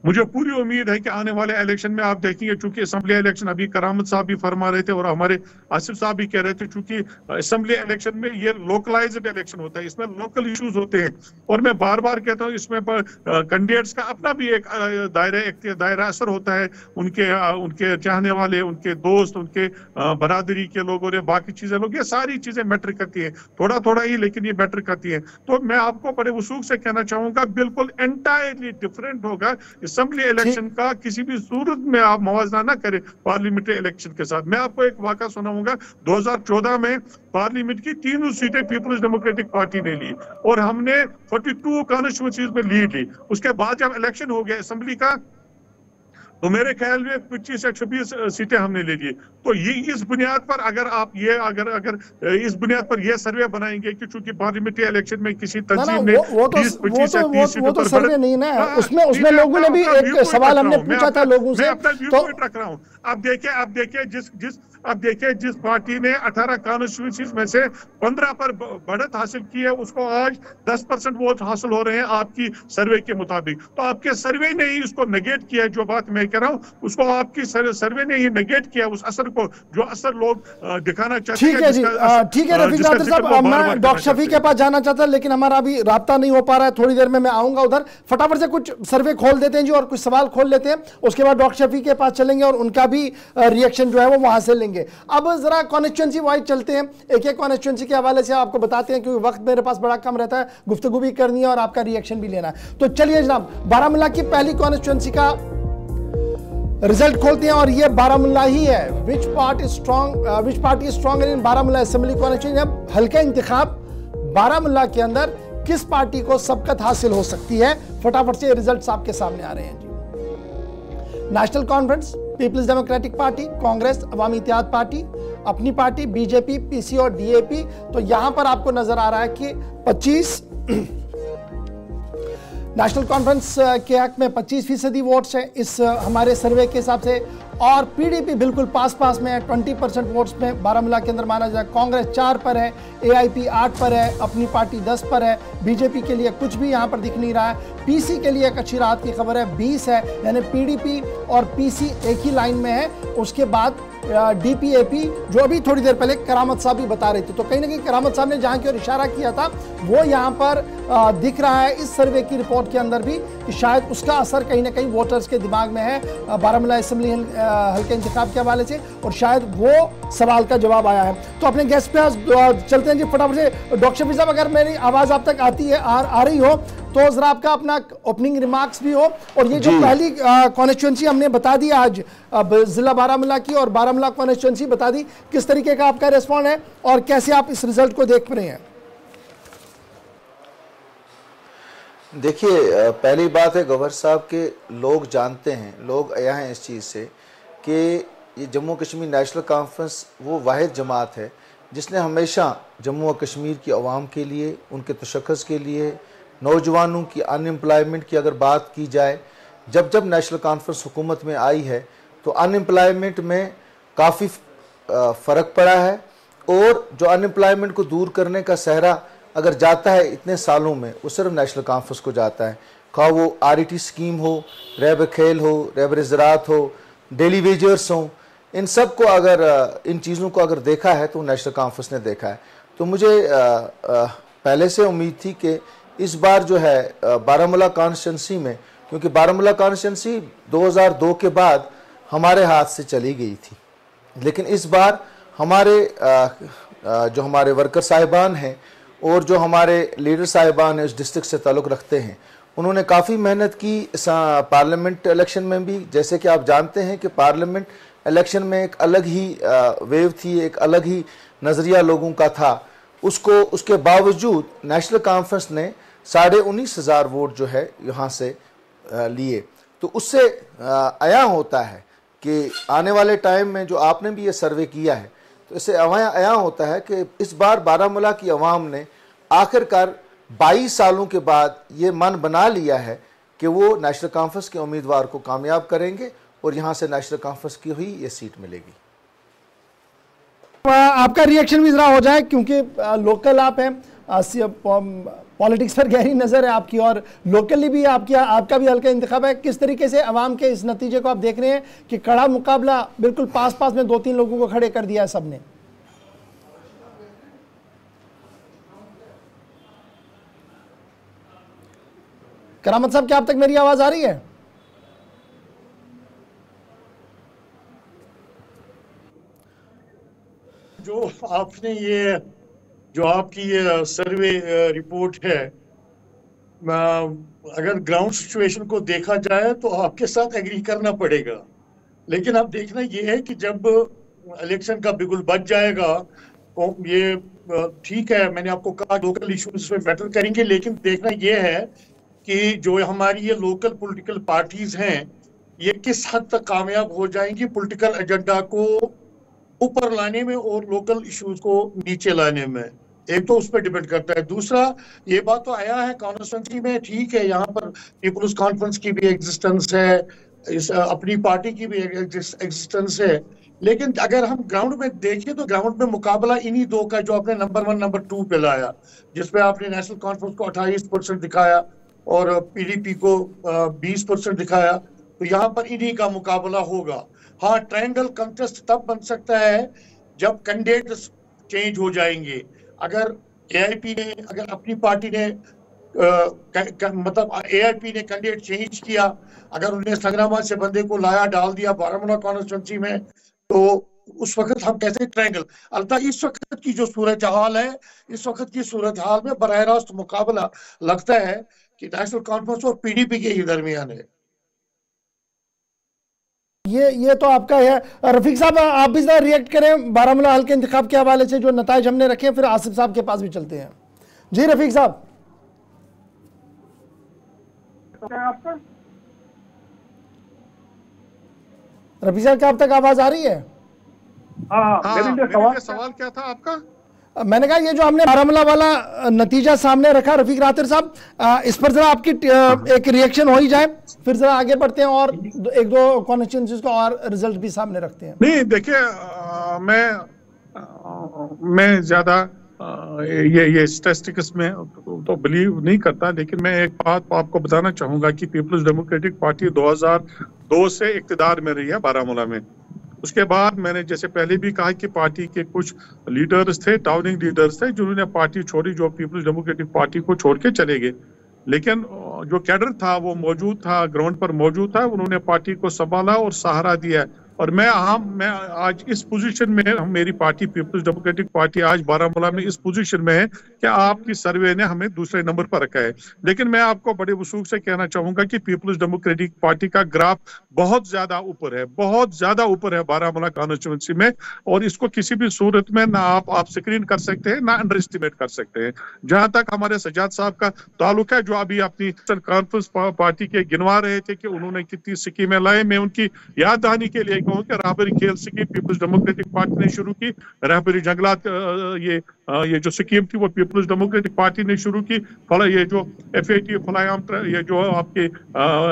मुझे पूरी उम्मीद है कि आने वाले इलेक्शन में आप देखेंगे, चूंकि असेंबली इलेक्शन अभी करामत साहब भी फरमा रहे थे और हमारे आसिफ साहब भी कह रहे थे, चूंकि असेंबली इलेक्शन में ये लोकलाइज्ड इलेक्शन होता है, इसमें लोकल इश्यूज होते हैं। और मैं बार बार कहता हूँ इसमें कैंडिडेट्स का अपना भी एक दायरा असर होता है, उनके चाहने वाले, उनके दोस्त, उनके बरादरी के लोगों ने, बाकी चीजें लोग, ये सारी चीजें मैटर करती है, थोड़ा थोड़ा ही लेकिन ये मैटर करती है। तो मैं आपको बड़े वसूख से कहना चाहूंगा बिल्कुल एंटायरली डिफरेंट होगा असेंबली इलेक्शन का। किसी भी सूरत में आप मुआवजा ना करें पार्लियामेंट्री इलेक्शन के साथ। मैं आपको एक वाक़ा सुनाऊंगा। 2014 में पार्लियामेंट की 3 सीटें पीपल्स डेमोक्रेटिक पार्टी ने ली और हमने 42 कॉन्स्टिट्यूंसीज में लीड ली। उसके बाद जब इलेक्शन हो गया असेंबली का तो मेरे ख्याल में 25 या 26 सीटें हमने ले ली। तो ये इस बुनियाद पर अगर आप ये अगर इस बुनियाद पर ये सर्वे बनाएंगे कि चूंकि पार्लियामेंट्री इलेक्शन में किसी तंजीम ने 20-25 या 30 सीटों पर सर्वे नहीं ना, उसमें लोगों ने भी एक सवाल हमने पूछा था लोगों से, अपना व्यू पॉइंट रख रहा हूँ। अब देखिए जिस पार्टी ने 18 कॉन्स्टिट्यूंसीज में से 15 पर बढ़त हासिल की है उसको आज 10% वोट हासिल हो रहे हैं आपकी सर्वे के मुताबिक। तो आपके सर्वे ने ही उसको नेगेट किया है। जो बात मैं कह रहा हूँ उसको आपकी सर्वे ने ही नेगेट किया, उस असर को जो असर लोग दिखाना चाहते हैं। ठीक है जी, ठीक है रफीक राथिर साहब, मैं डॉक्टर शफी के पास जाना चाहता लेकिन हमारा अभी राब्ता नहीं हो पा रहा है। थोड़ी देर में मैं आऊंगा उधर, फटाफट से कुछ सर्वे खोल देते हैं जी और कुछ सवाल खोल लेते हैं, उसके बाद डॉक्टर शफी के पास चलेंगे और उनका भी रिएक्शन जो है वो वहां से लेंगे। लेंगे। अब जरा कॉन्स्टिट्यूंसी वाइज चलते हैं, एक एक कॉन्स्टिट्यूंसी के हवाले से आपको बताते हैं, क्योंकि वक्त मेरे पास बड़ा कम रहता है, गुफ्तगू भी करनी है और आपका रिएक्शन भी लेना है। तो चलिए जनाब, बारामूला की पहली कॉन्स्टिट्यूंसी का रिजल्ट खोलते हैं और ये बारामूला ही है। विच party strong in Baramulla assembly constituency. अब हल्का इंतखाब बारामूला के अंदर किस पार्टी को सबकत हासिल हो सकती है, फटाफट से रिजल्ट्स आपके सामने आ रहे हैं जी। National conference, peoples democratic party, Congress, Awami Ittehad party, Apni party, BJP, PC और डीएपी। तो यहां पर आपको नजर आ रहा है कि 25 नेशनल कॉन्फ्रेंस के हक में 25% वोट्स हैं इस हमारे सर्वे के हिसाब से, और पीडीपी बिल्कुल पास में है, 20% वोट्स में बारामूला के अंदर माना जाए। कांग्रेस 4 पर है, एआईपी 8 पर है, अपनी पार्टी 10 पर है, बीजेपी के लिए कुछ भी यहां पर दिख नहीं रहा है। पीसी के लिए एक अच्छी राहत की खबर है, 20 है, यानी पीडीपी और पीसी एक ही लाइन में है। उसके बाद डीपीएपी, जो अभी थोड़ी देर पहले करामत साहब भी बता रहे थे, तो कहीं ना कहीं करामत साहब ने जहां की ओर इशारा किया था वो यहां पर दिख रहा है इस सर्वे की रिपोर्ट के अंदर भी, कि शायद उसका असर कहीं ना कहीं वोटर्स के दिमाग में है बारामूला असेंबली हल्के इंतखाब के हवाले से, और शायद वो सवाल का जवाब आया है। तो अपने गेस्ट पे चलते हैं जी फटाफट से। डॉक्टर शफी साहब, अगर मेरी आवाज आप तक आती है, आ रही हो, तो जरा आपका अपना ओपनिंग रिमार्क्स भी हो, और ये जो पहली कॉन्स्टिट्यूंसी हमने बता दी आज जिला बारामूला की, और बारामूला कॉन्स्टिट्यूंसी बता दी, किस तरीके का आपका रिस्पॉन्स है और कैसे आप इस रिजल्ट को देख रहे हैं? देखिए, पहली बात है गवर्नर साहब के लोग जानते हैं, लोग आया हैं इस चीज़ से कि ये जम्मू कश्मीर नेशनल कॉन्फ्रेंस वो वाहिद जमात है जिसने हमेशा जम्मू और कश्मीर की आवाम के लिए, उनके तशख़्ख़ुस के लिए, नौजवानों की अनएम्प्लॉयमेंट की अगर बात की जाए, जब जब नेशनल कॉन्फ्रेंस हुकूमत में आई है तो अनएम्प्लॉयमेंट में काफ़ी फ़र्क पड़ा है, और जो अनएम्प्लॉयमेंट को दूर करने का सहरा अगर जाता है इतने सालों में, वो सिर्फ नेशनल कॉन्फ्रेंस को जाता है। खा वो आरईटी स्कीम हो, रैब खेल हो, रैब ज़राअत हो, डेली वेजर्स हो, इन सब को अगर इन चीज़ों को अगर देखा है तो नेशनल कॉन्फ्रेंस ने देखा है। तो मुझे पहले से उम्मीद थी कि इस बार जो है बारामूला कॉन्स्टिट्यूंसी में, क्योंकि बारामूला कॉन्स्टिट्यूंसी 2002 के बाद हमारे हाथ से चली गई थी, लेकिन इस बार हमारे जो हमारे वर्कर साहिबान हैं और जो हमारे लीडर साहिबान हैं उस डिस्ट्रिक्ट से ताल्लुक़ रखते हैं, उन्होंने काफ़ी मेहनत की पार्लियामेंट इलेक्शन में भी। जैसे कि आप जानते हैं कि पार्लियामेंट इलेक्शन में एक अलग ही वेव थी, एक अलग ही नज़रिया लोगों का था, उसके बावजूद नेशनल कॉन्फ्रेंस ने 19,500 वोट जो है यहाँ से लिए। तो उससे आया होता है कि आने वाले टाइम में, जो आपने भी ये सर्वे किया है, तो इससे आया होता है कि इस बार बारामूला की आवाम ने आखिरकार 22 सालों के बाद ये मन बना लिया है कि वो नेशनल कॉन्फ्रेंस के उम्मीदवार को कामयाब करेंगे और यहाँ से नेशनल कॉन्फ्रेंस की ही ये सीट मिलेगी। आपका रिएक्शन भी जरा हो जाए, क्योंकि लोकल आप हैं, पॉलिटिक्स पर गहरी नज़र है आपकी, और लोकली भी आपका भी हल्का इंतखाब है। किस तरीके से अवाम के इस नतीजे को आप देख रहे हैं कि कड़ा मुकाबला बिल्कुल पास में 2-3 लोगों को खड़े कर दिया है सबने? करामत साहब, क्या आप तक मेरी आवाज आ रही है? जो आपकी ये सर्वे रिपोर्ट है, अगर ग्राउंड सिचुएशन को देखा जाए तो आपके साथ एग्री करना पड़ेगा, लेकिन अब देखना ये है कि जब इलेक्शन का बिगुल बच जाएगा, ये ठीक है, मैंने आपको कहा लोकल इश्यूज पे मैटर करेंगे, लेकिन देखना ये है कि जो हमारी ये लोकल पॉलिटिकल पार्टीज हैं, ये किस हद तक कामयाब हो जाएंगी पॉलिटिकल एजेंडा को ऊपर लाने में और लोकल इश्यूज को नीचे लाने में। एक तो उस पर डिपेंड करता है। दूसरा, ये बात तो आया है कॉन्स्टिट्यूंसी में, ठीक है, यहाँ पर पीपल्स कॉन्फ्रेंस की भी एग्जिस्टेंस है, अपनी पार्टी की भी एग्जिस्टेंस है, लेकिन अगर हम ग्राउंड में देखें तो ग्राउंड में मुकाबला इन्हीं दो का, जो आपने नंबर 1 नंबर 2 पे लाया, जिसपे आपने नेशनल कॉन्फ्रेंस को 28% दिखाया और पीडीपी को 20% दिखाया, तो यहाँ पर इन्हीं का मुकाबला होगा। हाँ, ट्रायंगल कंटेस्ट तब बन सकता है जब कैंडिडेट चेंज हो जाएंगे। अगर एआईपी ने, अगर अपनी पार्टी ने मतलब एआईपी ने कैंडिडेट चेंज किया, अगर उन्हें संग्रामा से बंदे को लाया, डाल दिया बारामूला कॉन्स्टिट्यूंसी में, तो उस वक्त हम कहते हैं ट्रायंगल। अलबत्ता इस वक्त की जो सूरत हाल है, इस वक्त की सूरत हाल में बराह रास्त मुकाबला लगता है कि नेशनल कॉन्फ्रेंस और पीडीपी के ही दरमियान है। ये तो आपका है। रफीक साहब, आप भी जरा रिएक्ट करें बारामूला हल्के इंतखाब के हवाले से, जो नताइज हमने रखे हैं, फिर आसिफ साहब के पास भी चलते हैं। जी रफीक साहब। रफीक साहब, क्या अब तक आवाज आ रही है? मेरा सवाल क्या था आपका? मैंने कहा ये जो हमने बारामूला वाला नतीजा सामने रखा, रफीक रातिर साहब, इस पर जरा आपकी एक रिएक्शन हो ही जाए, फिर जरा आगे बढ़ते हैं और एक दो कॉन्स्टिट्यूएंसीज का और रिजल्ट भी सामने रखते हैं। नहीं देखिए, मैं ज्यादा ये स्टैटिस्टिक्स में तो बिलीव नहीं करता, लेकिन मैं एक बात आपको बताना चाहूंगा कि पीपल्स डेमोक्रेटिक पार्टी 2002 से इक्तिदार में रही है बारामूला में। उसके बाद मैंने जैसे पहले भी कहा कि पार्टी के कुछ लीडर्स थे, टाउनिंग लीडर्स थे, जिन्होंने पार्टी छोड़ी, जो पीपल्स डेमोक्रेटिक पार्टी को छोड़ के चले गए। लेकिन जो कैडर था वो मौजूद था, ग्राउंड पर मौजूद था, उन्होंने पार्टी को संभाला और सहारा दिया। और मैं आज इस पोजीशन में, मेरी पार्टी पीपल्स डेमोक्रेटिक पार्टी आज बारामूला में इस पोजीशन में है कि आपकी सर्वे ने हमें दूसरे नंबर पर रखा है। लेकिन मैं आपको बड़े वसूख से कहना चाहूंगा कि पीपल्स डेमोक्रेटिक पार्टी का ग्राफ बहुत ज्यादा ऊपर है, बहुत ज्यादा ऊपर है बारामूला कॉन्स्टिट्यूंसी में, और इसको किसी भी सूरत में ना आप स्क्रीन कर सकते हैं, ना अंडर एस्टिमेट कर सकते हैं। जहां तक हमारे सज्जाद साहब का ताल्लुक है, जो अभी अपनी कॉन्फ्रेंस पार्टी के गिनवा रहे थे कि उन्होंने कितनी स्कीमें लाई, मैं उनकी याद दहानी के लिए कहूं कि राहबरी खेल स्कीम पीपल्स डेमोक्रेटिक पार्टी ने शुरू की, राहबरी जंगलात ये जो स्कीम थी वो पीपल्स डेमोक्रेटिक पार्टी ने शुरू की, ये जो FAT फलायाम, ये जो आपके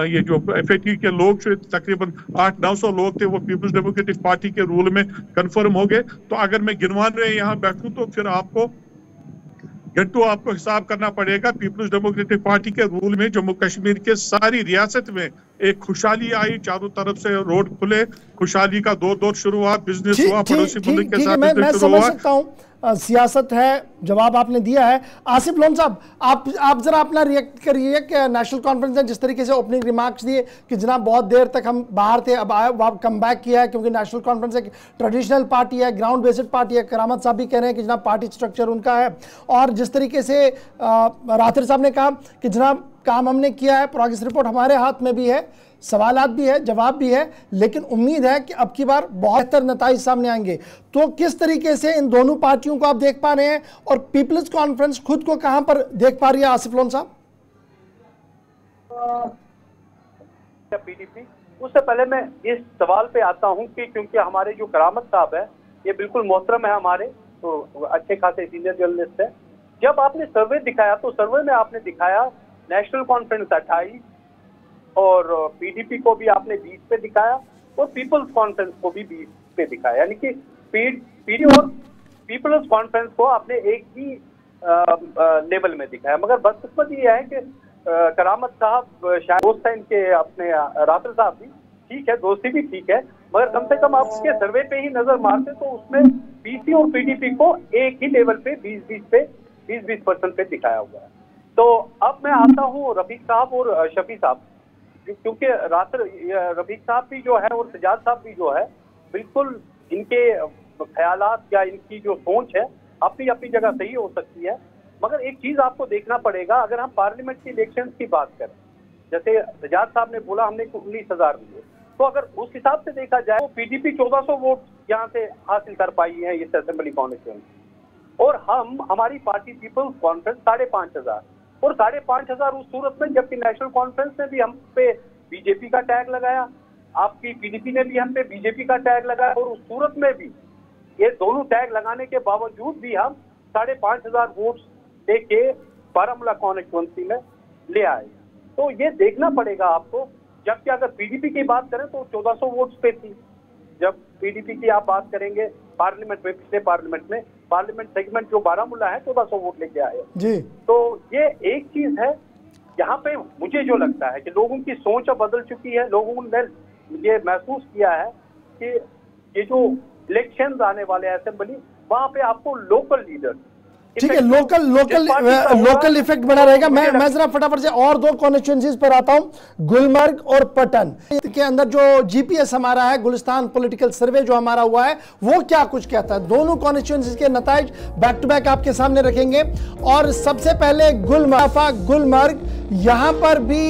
ये जो FAT के लोग तकरीबन 800-900 लोग थे, वो पीपल्स डेमोक्रेटिक पार्टी के रूल में कंफर्म हो गए। तो अगर मैं गिनवाने यहाँ बैठूं तो फिर आपको हिसाब करना पड़ेगा। पीपल्स डेमोक्रेटिक पार्टी के रूल में जम्मू कश्मीर के सारी रियासत में एक खुशहाली आई, चारों तरफ से रोड खुले, खुशहाली का दौर शुरू हुआ, बिजनेस हुआ, पड़ोसी मुल्क के साथ मैं समझ सकता हूँ, सियासत है, जवाब आपने दिया है। आसिफ लोन साहब, आप जरा अपना रिएक्ट करिए कि नेशनल कॉन्फ्रेंस ने जिस तरीके से ओपनिंग रिमार्क्स दिए कि जनाब बहुत देर तक हम बाहर थे, अब आए, कम बैक किया है, क्योंकि नेशनल कॉन्फ्रेंस एक ट्रेडिशनल पार्टी है, ग्राउंड बेस्ड पार्टी है। करामत साहब भी कह रहे हैं कि जनाब पार्टी स्ट्रक्चर उनका है, और जिस तरीके से राथिर साहब ने कहा कि जनाब काम हमने किया है, प्रोग्रेस रिपोर्ट हमारे हाथ में भी है, सवालात भी है, जवाब भी है, लेकिन उम्मीद है कि अब की बार बहुत बेहतर नताइज सामने आएंगे। तो किस तरीके से इन दोनों पार्टियों को आप देख पा रहे हैं, और पीपल्स कॉन्फ्रेंस खुद को कहां पर देख पा रही है? आसिफ लोन साहब। PDP, उससे पहले मैं इस सवाल पे आता हूं कि क्योंकि हमारे जो करामत साहब है, ये बिल्कुल मोहतरम है हमारे, तो अच्छे खासे सीनियर जर्नलिस्ट है। जब आपने सर्वे दिखाया तो सर्वे में आपने दिखाया नेशनल कॉन्फ्रेंस 28 और PDP को भी आपने 20 पे दिखाया, और पीपल्स कॉन्फ्रेंस को भी 20 पे दिखाया, यानी कि PD और पीपल्स कॉन्फ्रेंस को आपने एक ही लेवल में दिखाया। मगर बदकिस्मती ये है कि करामत साहब शायद दोस्त हैं इनके, अपने राफिल साहब भी ठीक है, दोस्ती भी ठीक है, मगर कम से कम आप उसके सर्वे पे ही नजर मारते तो उसमें PC और PDP को एक ही लेवल पे 20% पे दिखाया हुआ है। तो अब मैं आता हूँ रफीक साहब और शफी साहब, क्योंकि रफीक साहब भी जो है और सजाद साहब भी जो है, बिल्कुल इनके ख्यालात या इनकी जो सोच है अपनी अपनी जगह सही हो सकती है, मगर एक चीज आपको देखना पड़ेगा। अगर हम पार्लियामेंट की इलेक्शंस की बात करें, जैसे सजाद साहब ने बोला हमने 19,000 दिए, तो अगर उस हिसाब से देखा जाए तो PDP 1400 वोट यहाँ से हासिल कर पाई है इस असेंबली कॉन्स्टिट्यूएंसी, और हमारी पार्टी पीपल्स कॉन्फ्रेंस 5,500, और 5,500 उस सूरत में जबकि नेशनल कॉन्फ्रेंस ने भी हम पे बीजेपी का टैग लगाया, आपकी PDP ने भी हम पे बीजेपी का टैग लगाया, और उस सूरत में भी ये दोनों टैग लगाने के बावजूद भी हम 5,500 वोट लेके बारामूला कॉन्स्टिट्यूएंसी में ले आए। तो ये देखना पड़ेगा आपको, जबकि अगर PDP की बात करें तो 1400 वोट्स पे थी। जब PDP की आप बात करेंगे पार्लियामेंट में, पिछले पार्लियामेंट सेगमेंट जो बारामूला है 1400 वोट लेके आए जी। तो ये एक चीज है, यहाँ पे मुझे जो लगता है कि लोगों की सोच अब बदल चुकी है। लोगों ने ये महसूस किया है कि ये जो इलेक्शंस आने वाले असेंबली, वहां पे आपको लोकल लीडर ठीक है, लोकल इफेक्ट बना रहेगा। मैं जरा फटाफट से और दो कॉन्स्टिट्यूएंसीज पर आता हूं, गुलमर्ग और पटन के अंदर जो जीपीएस हमारा है, गुलिस्तान पॉलिटिकल सर्वे जो हमारा हुआ है, वो क्या कुछ कहता है। दोनों कॉन्स्टिट्यूएंसीज के नताइज बैक टू बैक आपके सामने रखेंगे। और सबसे पहले गुलमर्ग, यहां पर भी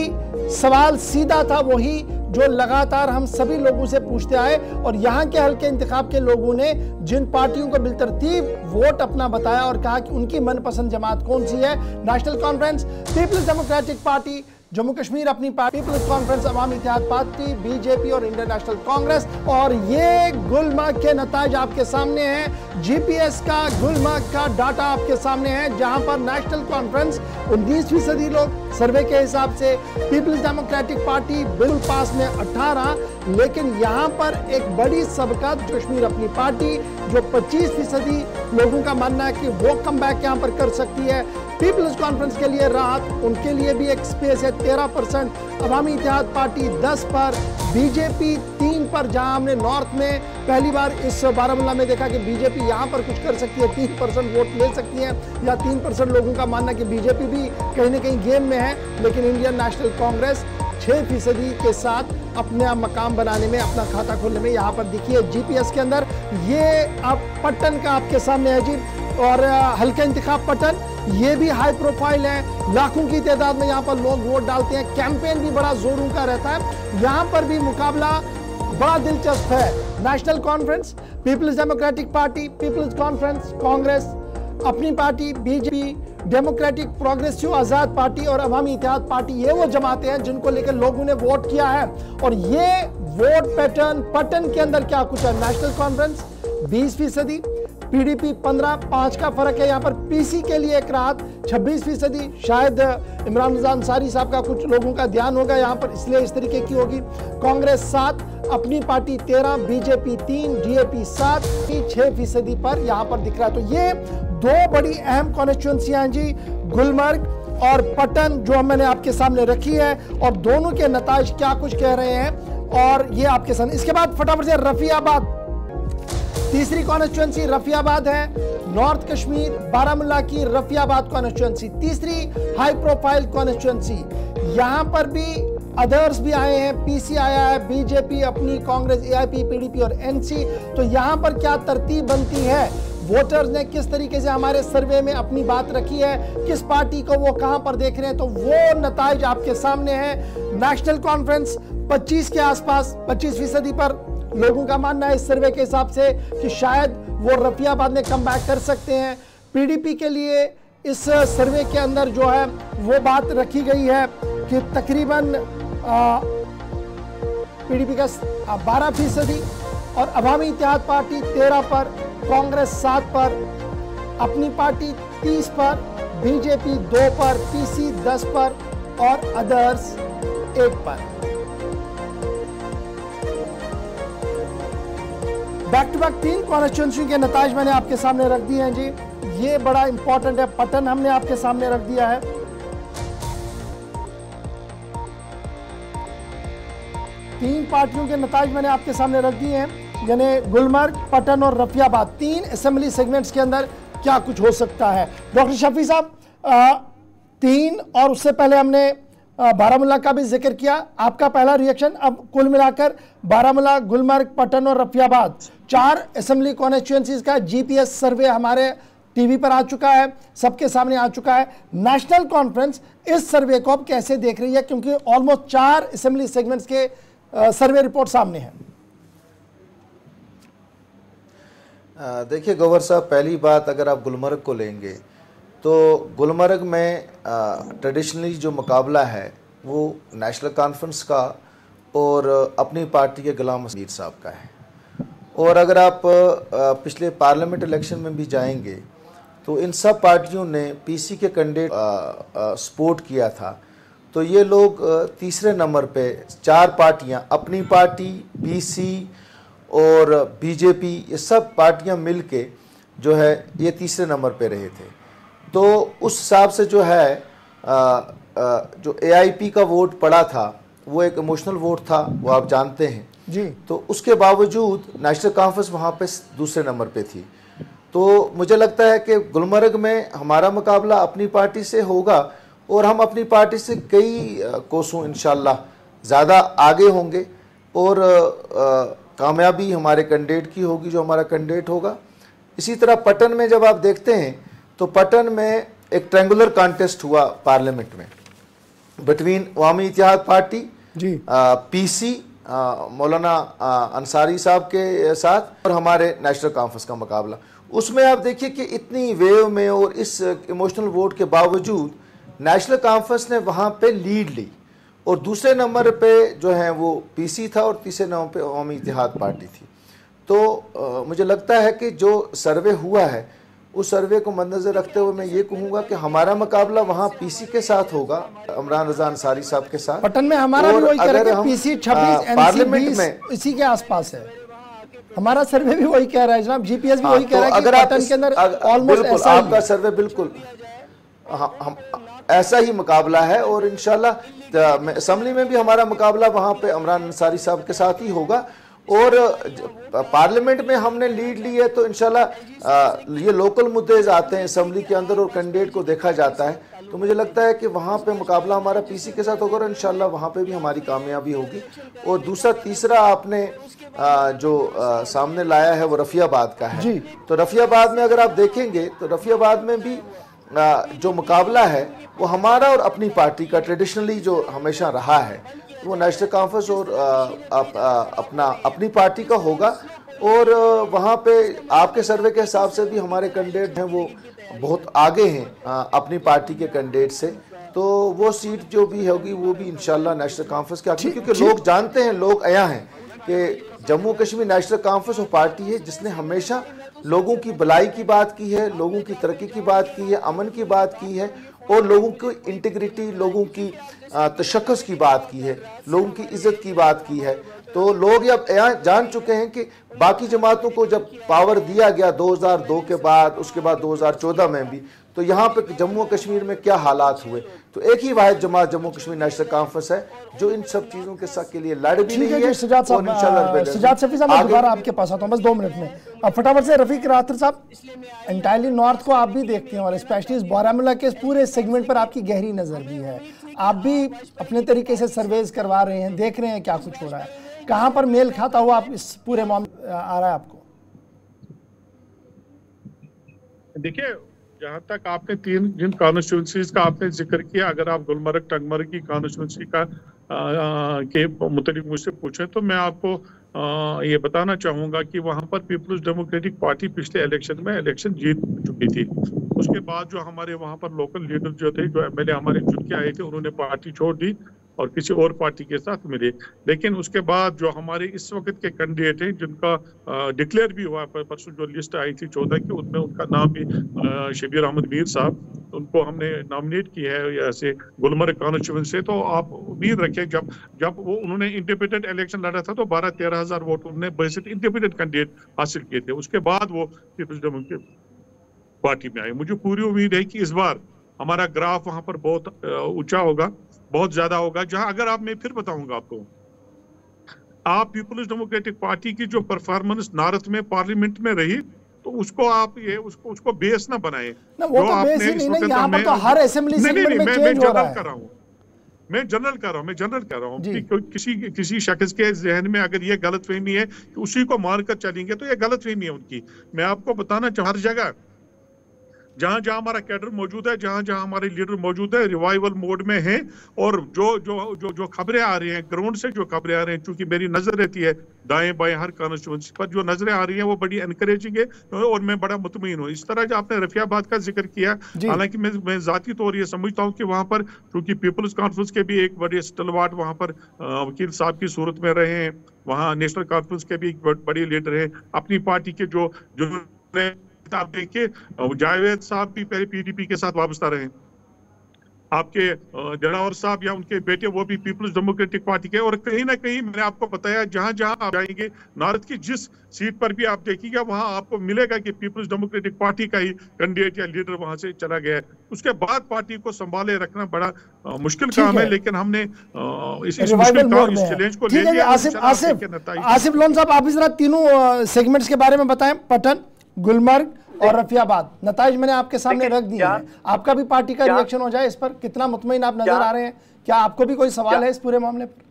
सवाल सीधा था, वही जो लगातार हम सभी लोगों से पूछते आए, और यहां के हल्के इंतखाब के लोगों ने जिन पार्टियों को बिलतरतीब वोट अपना बताया और कहा कि उनकी मनपसंद जमात कौन सी है, National conference, peoples democratic Party Jammu Kashmir Apni Party, peoples Conference Awami Ittehad Party, BJP और इंडियन नेशनल कांग्रेस। और ये गुलमर्ग के नताइज आपके सामने हैं, जीपीएस का गुलमर्ग का डाटा आपके सामने है, जहां पर नेशनल कॉन्फ्रेंस 19% लोग सर्वे के हिसाब से, पीपल्स डेमोक्रेटिक पार्टी बिल पास में 18, लेकिन यहां पर एक बड़ी सबकत कश्मीर अपनी पार्टी जो 25% लोगों का मानना है कि वो कम बैक यहां पर कर सकती है। पीपल्स कॉन्फ्रेंस के लिए राहत, उनके लिए भी एक स्पेस है 13%, अवामी इत्तेहाद पार्टी 10 पर, बीजेपी 3 पर, जहां हमने नॉर्थ में पहली बार इस बारामूला में देखा कि बीजेपी यहां पर कुछ कर सकती है, 3% वोट ले सकती है, या 3% लोगों का मानना कि बीजेपी भी कहीं ना कहीं गेम में है। लेकिन इंडियन नेशनल कांग्रेस 6% के साथ अपना मकाम बनाने में, अपना खाता खोलने में यहाँ पर दिखी है जीपीएस के अंदर। ये अब पटन का आपके सामने है जी, और हल्का इंतखाब पटन, ये भी हाई प्रोफाइल है, लाखों की तादाद में यहाँ पर लोग वोट डालते हैं, कैंपेन भी बड़ा जोरों का रहता है। यहाँ पर भी मुकाबला बड़ा दिलचस्प है, National conference, peoples democratic party, peoples Conference, Congress Apni party, BJP, Democratic progressive Azad Party और अवामी इत्तेहाद पार्टी, ये वो जमातें हैं जिनको लेकर लोगों ने वोट किया है। और ये वोट पैटर्न पटन के अंदर क्या कुछ है, नेशनल कॉन्फ्रेंस 20%, पीडीपी 15, 5 का फर्क है यहाँ पर, पीसी के लिए एक राहत 26%, शायद इमरान रज़ा अंसारी साहब का कुछ लोगों का ध्यान होगा यहाँ पर, इसलिए इस तरीके की होगी। कांग्रेस 7, अपनी पार्टी 13, बीजेपी 3, डीएपी 7, 6% पर यहाँ पर दिख रहा है। तो ये दो बड़ी अहम कॉन्स्टिट्यूएंसियां हैं जी, गुलमर्ग और पटन, जो मैंने आपके सामने रखी है, और दोनों के नताइज क्या कुछ कह रहे हैं, और ये आपके सामने। इसके बाद फटाफट से रफियाबाद, तीसरी कॉन्स्टिट्यूएंसी रफियाबाद है, नॉर्थ कश्मीर बारामूला की रफियाबाद कॉन्स्टिट्यूएंसी, तीसरी हाई प्रोफाइल कॉन्स्टिट्यूएंसी। यहां पर भी अदर्स भी आए हैं, पीसी आया है, बीजेपी अपनी, कांग्रेस, एआईपी, पीडीपी और एनसी। तो यहां पर क्या तरतीब बनती है, वोटर्स ने किस तरीके से हमारे सर्वे में अपनी बात रखी है, किस पार्टी को वो कहां पर देख रहे हैं, तो वो नताइज आपके सामने है। नेशनल कॉन्फ्रेंस 25 के आसपास, 25% पर लोगों का मानना है इस सर्वे के हिसाब से कि शायद वो रफियाबाद में कम बैक कर सकते हैं। पीडीपी के लिए इस सर्वे के अंदर जो है वो बात रखी गई है कि तकरीबन पीडीपी का 12%, और अवामी इत्तेहाद पार्टी 13 पर, कांग्रेस 7 पर, अपनी पार्टी 30 पर, बीजेपी 2 पर, पीसी 10 पर और अदर्स 1 पर। बैक टू बैक 3 कॉन्स्टिट्यूएंसी के नताइज मैंने आपके सामने रख दिए हैं जी, ये बड़ा इंपॉर्टेंट है। पटन हमने आपके सामने रख दिया है, तीन पार्टियों के नताइज मैंने आपके सामने रख दिए हैं, यानी गुलमर्ग, पटन और रफियाबाद, 3 असेंबली सेगमेंट्स के अंदर क्या कुछ हो सकता है। डॉक्टर शफी साहब, 3 और उससे पहले हमने बारामूला का भी जिक्र किया, आपका पहला रिएक्शन। अब कुल मिलाकर बारामूला, गुलमर्ग, पटन और रफियाबाद 4 असेंबली कॉन्स्टिट्यूएंसीज का जीपीएस सर्वे हमारे टीवी पर आ चुका है, सबके सामने आ चुका है। नेशनल कॉन्फ्रेंस इस सर्वे को अब कैसे देख रही है, क्योंकि ऑलमोस्ट 4 असेंबली सेगमेंट्स के सर्वे रिपोर्ट सामने है। देखिए गौहर साहब, पहली बात अगर आप गुलमर्ग को लेंगे तो गुलमर्ग में ट्रेडिशनली जो मुकाबला है वो नेशनल कॉन्फ्रेंस का और अपनी पार्टी के गुलाम मीर साहब का है। और अगर आप पिछले पार्लियामेंट इलेक्शन में भी जाएंगे तो इन सब पार्टियों ने पीसी के कैंडिडेट सपोर्ट किया था। तो ये लोग तीसरे नंबर पे 4 पार्टियां, अपनी पार्टी, पीसी और बीजेपी, ये सब पार्टियां मिलके जो है ये तीसरे नंबर पे रहे थे। तो उस हिसाब से जो है जो एआईपी का वोट पड़ा था वो एक इमोशनल वोट था, वो आप जानते हैं जी। तो उसके बावजूद नेशनल कॉन्फ्रेंस वहाँ पे दूसरे नंबर पे थी। तो तो मुझे लगता है कि गुलमर्ग में हमारा मुकाबला अपनी पार्टी से होगा और हम अपनी पार्टी से कई कोसों इंशाल्लाह ज़्यादा आगे होंगे और कामयाबी हमारे कैंडिडेट की होगी, जो हमारा कैंडिडेट होगा। इसी तरह पटन में जब आप देखते हैं तो पटन में एक ट्रायंगुलर कॉन्टेस्ट हुआ पार्लियामेंट में बिटवीन अवामी इत्तेहाद पार्टी जी पीसी मौलाना अंसारी साहब के साथ और हमारे नेशनल कॉन्फ्रेंस का मुकाबला। उसमें आप देखिए कि इतनी वेव में और इस इमोशनल वोट के बावजूद नेशनल कॉन्फ्रेंस ने वहाँ पे लीड ली और दूसरे नंबर पे जो है वो पीसी था और तीसरे नंबर पे अवामी इत्तेहाद पार्टी थी। तो मुझे लगता है कि जो सर्वे हुआ है उस सर्वे को मद्देनजर रखते हुए मैं ये कहूँगा कि हमारा मुकाबला वहाँ पीसी के साथ होगा, इमरान रजा अंसारी साहब के साथ। पटन में हमारा भी वही कह रहा है कि पीसी 26 पार्लियामेंट में इसी के आसपास है। हमारा सर्वे भी वही कह रहा है जनाब, जीपीएस भी वही कह रहा है कि पटन के अंदर ऑलमोस्ट ऐसा ही आपका सर्वे बिल्कुल हम ऐसा ही मुकाबला है और इंशाल्लाह असेंबली में भी हमारा मुकाबला वहाँ पे इमरान अंसारी साहब के साथ ही होगा और पार्लियामेंट में हमने लीड ली है तो इंशाल्लाह ये लोकल मुद्दे आते हैं असेंबली के अंदर और कैंडिडेट को देखा जाता है, तो मुझे लगता है कि वहाँ पे मुकाबला हमारा पीसी के साथ होगा और इंशाल्लाह वहाँ पे भी हमारी कामयाबी होगी। और दूसरा तीसरा आपने जो सामने लाया है वो रफियाबाद का है, तो रफियाबाद में अगर आप देखेंगे तो रफियाबाद में भी जो मुकाबला है वो हमारा और अपनी पार्टी का ट्रेडिशनली जो हमेशा रहा है वो नेशनल कॉन्फ्रेंस और अपनी पार्टी का होगा। और वहाँ पे आपके सर्वे के हिसाब से भी हमारे कैंडिडेट हैं वो बहुत आगे हैं अपनी पार्टी के कैंडिडेट से, तो वो सीट जो भी होगी वो भी इंशाल्लाह नेशनल कॉन्फ्रेंस के आगे, क्योंकि लोग जानते हैं, लोग आया हैं कि जम्मू कश्मीर नेशनल कॉन्फ्रेंस वो पार्टी है जिसने हमेशा लोगों की भलाई की बात की है, लोगों की तरक्की की बात की है, अमन की बात की है और लोगों की इंटीग्रिटी, लोगों की तशक्कुस की बात की है, लोगों की इज्जत की बात की है। तो लोग अब जान चुके हैं कि बाकी जमातों को जब पावर दिया गया 2002 के बाद, उसके बाद 2014 में भी, तो यहाँ पे जम्मू कश्मीर में क्या हालात हुए, तो एक ही वाहिद जमात जम्मू कश्मीर नेशनल कॉन्फ्रेंस है जो इन सब चीज़ों के साथ के लिए लड़ भी रही है। सजाद शफी साहब, मैं दोबारा आपके पास आता हूँ बस 2 मिनट में। अब फटाफट से रफीक रातर साहब, एंटायरली नॉर्थ को आप भी देखते हैं और स्पेशली इस बारामूला के इस पूरे सेगमेंट पर आपकी गहरी नज़र भी है, आप भी अपने तरीके से सर्वेज करवा रहे हैं, देख रहे हैं क्या कुछ हो रहा है, कहाँ पर मेल खाता हुआ आप इस पूरे मामले आ रहा है आपको? देखिए, जहाँ तक आपने जिन कॉन्स्टिट्यूंसीज का आपने जिक्र किया, अगर आप गुलमर्ग टंगमर्ग की कॉन्स्टिट्यूंसी का के मुतालिक मुझसे पूछे तो मैं आपको ये बताना चाहूँगा कि वहाँ पर पीपल्स डेमोक्रेटिक पार्टी पिछले इलेक्शन जीत चुकी थी। उसके बाद जो हमारे वहाँ पर लोकल लीडर जो थे, जो एमएलए हमारे चुन के आए थे, उन्होंने पार्टी छोड़ दी और किसी और पार्टी के साथ मिले। लेकिन उसके बाद जो हमारे इस वक्त के कैंडिडेट हैं जिनका डिक्लेयर भी हुआ, परसों जो लिस्ट आई थी 14 की, उनमें उनका नाम भी शबीर अहमद मीर साहब, उनको हमने नॉमिनेट किया है ऐसे गुलमर्ग कॉन्स्टिट्यूंसी से। तो आप उम्मीद रखें जब वो उन्होंने इंडिपेंडेंट इलेक्शन लड़ा था तो 12-13 हज़ार वोट उन्होंने बेसिक इंडिपेंडेंट कैंडिडेट हासिल किए थे। उसके बाद वो पीपल्स डेमोक्रेटिक पार्टी में आए। मुझे पूरी उम्मीद है कि इस बार हमारा ग्राफ वहां पर बहुत ऊंचा होगा, बहुत ज्यादा होगा। जहां अगर आप, मैं फिर बताऊंगा आपको, आप पीपल्स डेमोक्रेटिक पार्टी की जो परफॉर्मेंस नॉर्थ में पार्लियामेंट में रही, तो उसको आप उसको बेस ना बनाए। ना, वो तो बेस ही नहीं है, यहाँ पर तो हर असेंबली सेगमेंट में चेंज हो रहा है। मैं जनरल कर रहा हूँ कि किसी शख्स के जहन में अगर ये गलतफहमी है कि उसी को मारकर चलेंगे तो ये गलतफहमी है उनकी। मैं आपको बताना चाहूँ, हर जगह जहां जहां हमारा कैडर मौजूद है, जहां जहां हमारे लीडर मौजूद है, रिवाइवल मोड में हैं। और जो खबरें आ रही हैं ग्राउंड से, जो खबरें आ रही हैं, क्योंकि मेरी नजर रहती है दाएं बाएं हर कॉन्स्टिट्यूंसी पर, जो नजरें आ रही हैं वो बड़ी एनकरेजिंग है और मैं बड़ा मुतमईन हूँ। इस तरह जो आपने रफियाबाद का जिक्र किया, हालांकि मैं जाती तौर ये समझता हूँ कि वहां पर क्योंकि पीपल्स कॉन्फ्रेंस के भी एक बड़े स्टलवार्ट वहां पर वकील साहब की सूरत में रहे हैं, वहाँ नेशनल कॉन्फ्रेंस के भी एक बड़े लीडर हैं, अपनी पार्टी के जो आप देखिए जावेद साहब भी पहले पीडीपी के साथ वाबस्ता रहे, आपके जनावर साहब या उनके बेटे वो भी पीपल्स डेमोक्रेटिक पार्टी के। और कहीं ना कहीं मैंने आपको बताया, जहां जहां आप जाएंगे नॉर्थ की जिस सीट पर भी आप देखिएगा वहां आपको मिलेगा कि पीपल्स डेमोक्रेटिक पार्टी का ही कैंडिडेट या लीडर वहां से चला गया है। उसके बाद पार्टी को संभाले रखना बड़ा मुश्किल काम है, लेकिन हमने इस चैलेंज को ले लिया। आसिफ लोन साहब, आप इस तरह तीनों सेगमेंट्स के बारे में बताएं। पटन, गुलमर्ग और रफियाबाद नताइज मैंने आपके सामने रख दिए हैं। आपका भी पार्टी का रिएक्शन हो जाए इस पर, कितना मुतमईन आप नजर आ रहे हैं? क्या आपको भी कोई सवाल है इस पूरे मामले पर?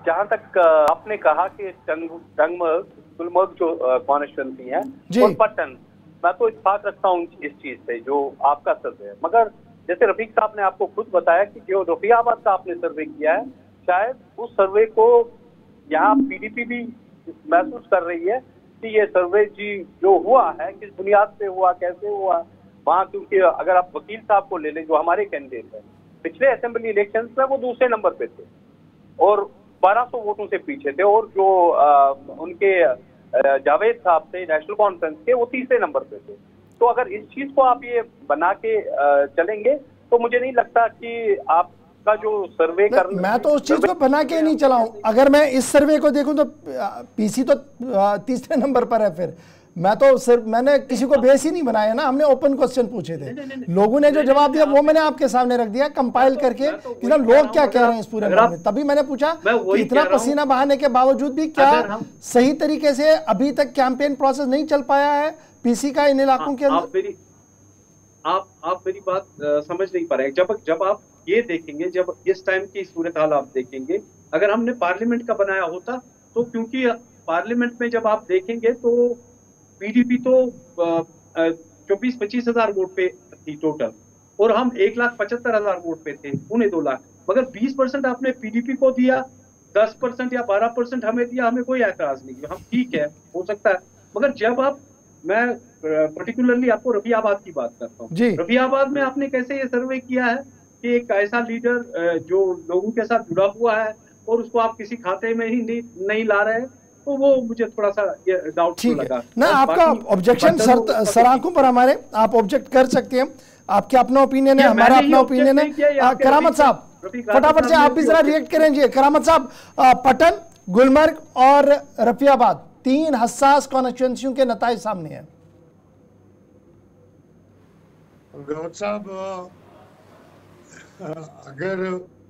जहां तक आपने कहा कि टंगमर्ग गुलमर्ग जो कॉन्स्टिट्यूंसी है और पट्टन, मैं तो इत्तेफाक रखता हूँ इस चीज से जो आपका सर्वे है। मगर जैसे रफीक साहब ने आपको खुद बताया कि जो रफियाबाद का आपने सर्वे किया है, शायद उस सर्वे को यहाँ पीडीपी भी महसूस कर रही है कि ये सर्वे जी जो हुआ है किस बुनियाद पे हुआ, कैसे हुआ वहाँ। क्योंकि अगर आप वकील साहब को ले लें जो हमारे कैंडिडेट है, पिछले असेंबली इलेक्शन में वो दूसरे नंबर पे थे और 1200 वोटों से पीछे थे, और जो उनके जावेद साहब थे नेशनल कॉन्फ्रेंस के, वो तीसरे नंबर पे थे। तो अगर इस चीज को आप ये बना के चलेंगे तो मुझे नहीं लगता कि आपका जो सर्वे करना, मैं तो उस चीज को बना के नहीं चला हूं। अगर मैं इस सर्वे को देखूं तो पीसी तो तीसरे नंबर पर है। फिर मैं तो सिर्फ मैंने किसी को बेस ही नहीं बनाया ना, हमने ओपन क्वेश्चन पूछे थे, लोगों ने जो जवाब दिया वो मैंने आपके सामने रख दिया कंपाइल करके कि ना लोग क्या कह रहे हैं इस पूरे मामले में। तभी मैंने पूछा कि इतना पसीना बहाने के बावजूद भी क्या सही तरीके से अभी तक कैंपेन प्रोसेस नहीं चल पाया है पीसी का इन इलाकों के अंदर? आप मेरी बात समझ नहीं पा रहे हैं। जब आप ये देखेंगे, जब इस टाइम की सूरत हाल आप देखेंगे, अगर हमने पार्लियामेंट का बनाया होता तो, क्योंकि पार्लियामेंट में जब आप देखेंगे तो पीडीपी तो 24-25 हजार वोट पे थी टोटल, और हम 1,75,000 वोट पे थे, 2.25 लाख। मगर 20% आपने पीडीपी को दिया, 10% या 12% हमें दिया, हमें कोई ऐतराज नहीं किया, हम ठीक है, हो सकता है। मगर जब आप, मैं पर्टिकुलरली आपको रफियाबाद की बात करता हूँ, रफियाबाद में आपने कैसे ये सर्वे किया है कि एक ऐसा लीडर जो लोगों के साथ जुड़ा हुआ है और उसको आप किसी खाते में ही नहीं ला रहे हैं, तो वो मुझे थोड़ा सा डाउटफुल लगा। ना आपका ऑब्जेक्शन सराखों पर हमारे, आप ऑब्जेक्ट कर सकते हैं, आपके अपना ओपिनियन है, हमारा अपना ओपिनियन है। करामत साहब फटाफट से आप भी जरा रिएक्ट करेंगे। करामत साहब, पटन, गुलमर्ग और रफियाबाद 3 हसास कॉन्स्टिट्यूंसियों के नताइज सामने हैं। गौर साहब, अगर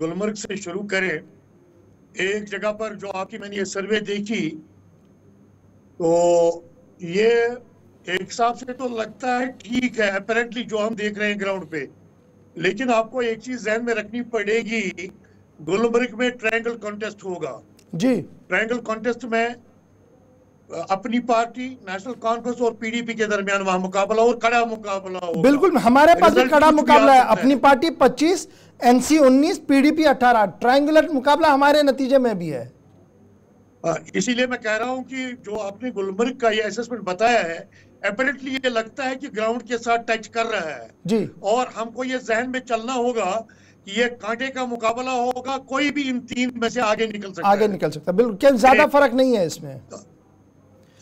गुलमर्ग से शुरू करें, एक जगह पर जो आपकी मैंने ये सर्वे देखी तो ये एक हिसाब से तो लगता है ठीक है अपेरेंटली जो हम देख रहे हैं ग्राउंड पे, लेकिन आपको एक चीज ध्यान में रखनी पड़ेगी, गुलमर्ग में ट्रायंगल कॉन्टेस्ट होगा जी। ट्रायंगल कॉन्टेस्ट में अपनी पार्टी नेशनल कॉन्फ्रेंस और पीडीपी के दरमियान वहां मुकाबला और कड़ा मुकाबला होगा। बिल्कुल, हमारे पास भी कड़ा मुकाबला है, अपनी पार्टी 25, एनसी 19, पीडीपी 18, ट्रायंगुलर मुकाबला हमारे नतीजे में भी है। इसीलिए मैं कह रहा हूं कि जो आपने गुलमर्ग का ये असेसमेंट बताया है, अपैरेंटली ये लगता है कि ग्राउंड के साथ टच कर रहा है जी, और हमको ये जहन में चलना होगा कि ये कांटे का मुकाबला होगा, कोई भी इन 3 में से आगे निकल सकता है। बिल्कुल, क्या ज्यादा फर्क नहीं है इसमें,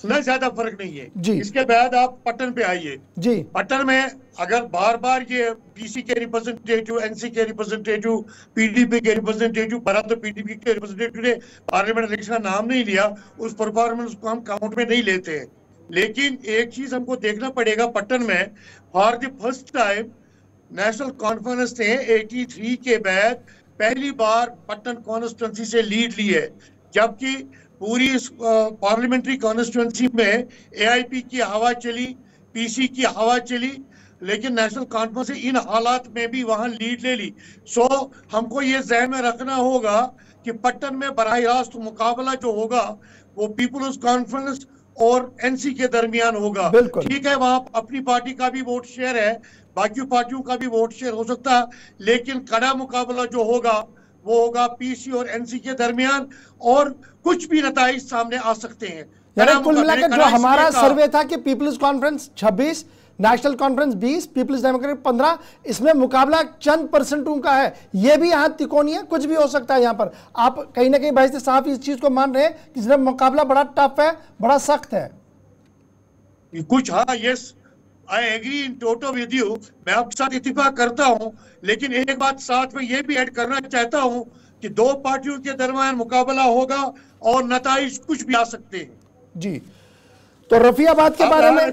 ना ज्यादा फर्क नहीं है जी। इसके बाद आप पटन पे आइए जी। पटन में अगर बार बार ये पीसी के रिप्रेजेंटेटिव, एनसी के रिप्रेजेंटेटिव, पीडीपी के रिप्रेजेंटेटिव, बरा तो पीडीपी के रिप्रेजेंटेटिव ने पार्लियामेंट इलेक्शन का नाम नहीं लिया, उस परफॉर्मेंस को हम काउंट में नहीं लेते हैं। लेकिन एक चीज हमको देखना पड़ेगा, पटन में for the first time national conference ने 83 के बाद पहली बार पटन कॉन्स्टिट्यूंसी से लीड ली है, जबकि पूरी पार्लियामेंट्री कॉन्स्टिट्यूंसी में एआईपी की हवा चली, पीसी की हवा चली, लेकिन नेशनल कॉन्फ्रेंस से इन हालात में भी वहां लीड ले ली। सो हमको ये ज़हन में रखना होगा कि पटन में बराह रास्त मुकाबला जो होगा वो पीपुल्स कॉन्फ्रेंस और एनसी के दरमियान होगा। ठीक है, वहां अपनी पार्टी का भी वोट शेयर है, बाकी पार्टियों का भी वोट शेयर हो सकता है, लेकिन कड़ा मुकाबला जो होगा वो होगा पीसी और एनसी के दरमियान, और कुछ भी नताइज सामने आ सकते हैं। कुल मिलाकर जो हमारा सर्वे था कि पीपल्स कॉन्फ्रेंस 26, नेशनल कॉन्फ्रेंस 20, पीपल्स डेमोक्रेटिक 15, इसमें मुकाबला चंद परसेंटों का है। ये भी यहाँ तिकोनी है, कुछ भी हो सकता है। यहाँ पर आप कहीं ना कहीं भाई साहब इस चीज को मान रहे हैं कि इसमें मुकाबला बड़ा टफ है, बड़ा सख्त है कुछ। हाँ, yes, I agree in total with you, मैं आपके साथ इत्तेफाक करता हूं, लेकिन एक बात साथ में ये भी ऐड करना चाहता हूं कि 2 पार्टियों के दरमियान मुकाबला होगा और नताइज कुछ भी आ सकते हैं जी। तो रफियाबाद के बारे में,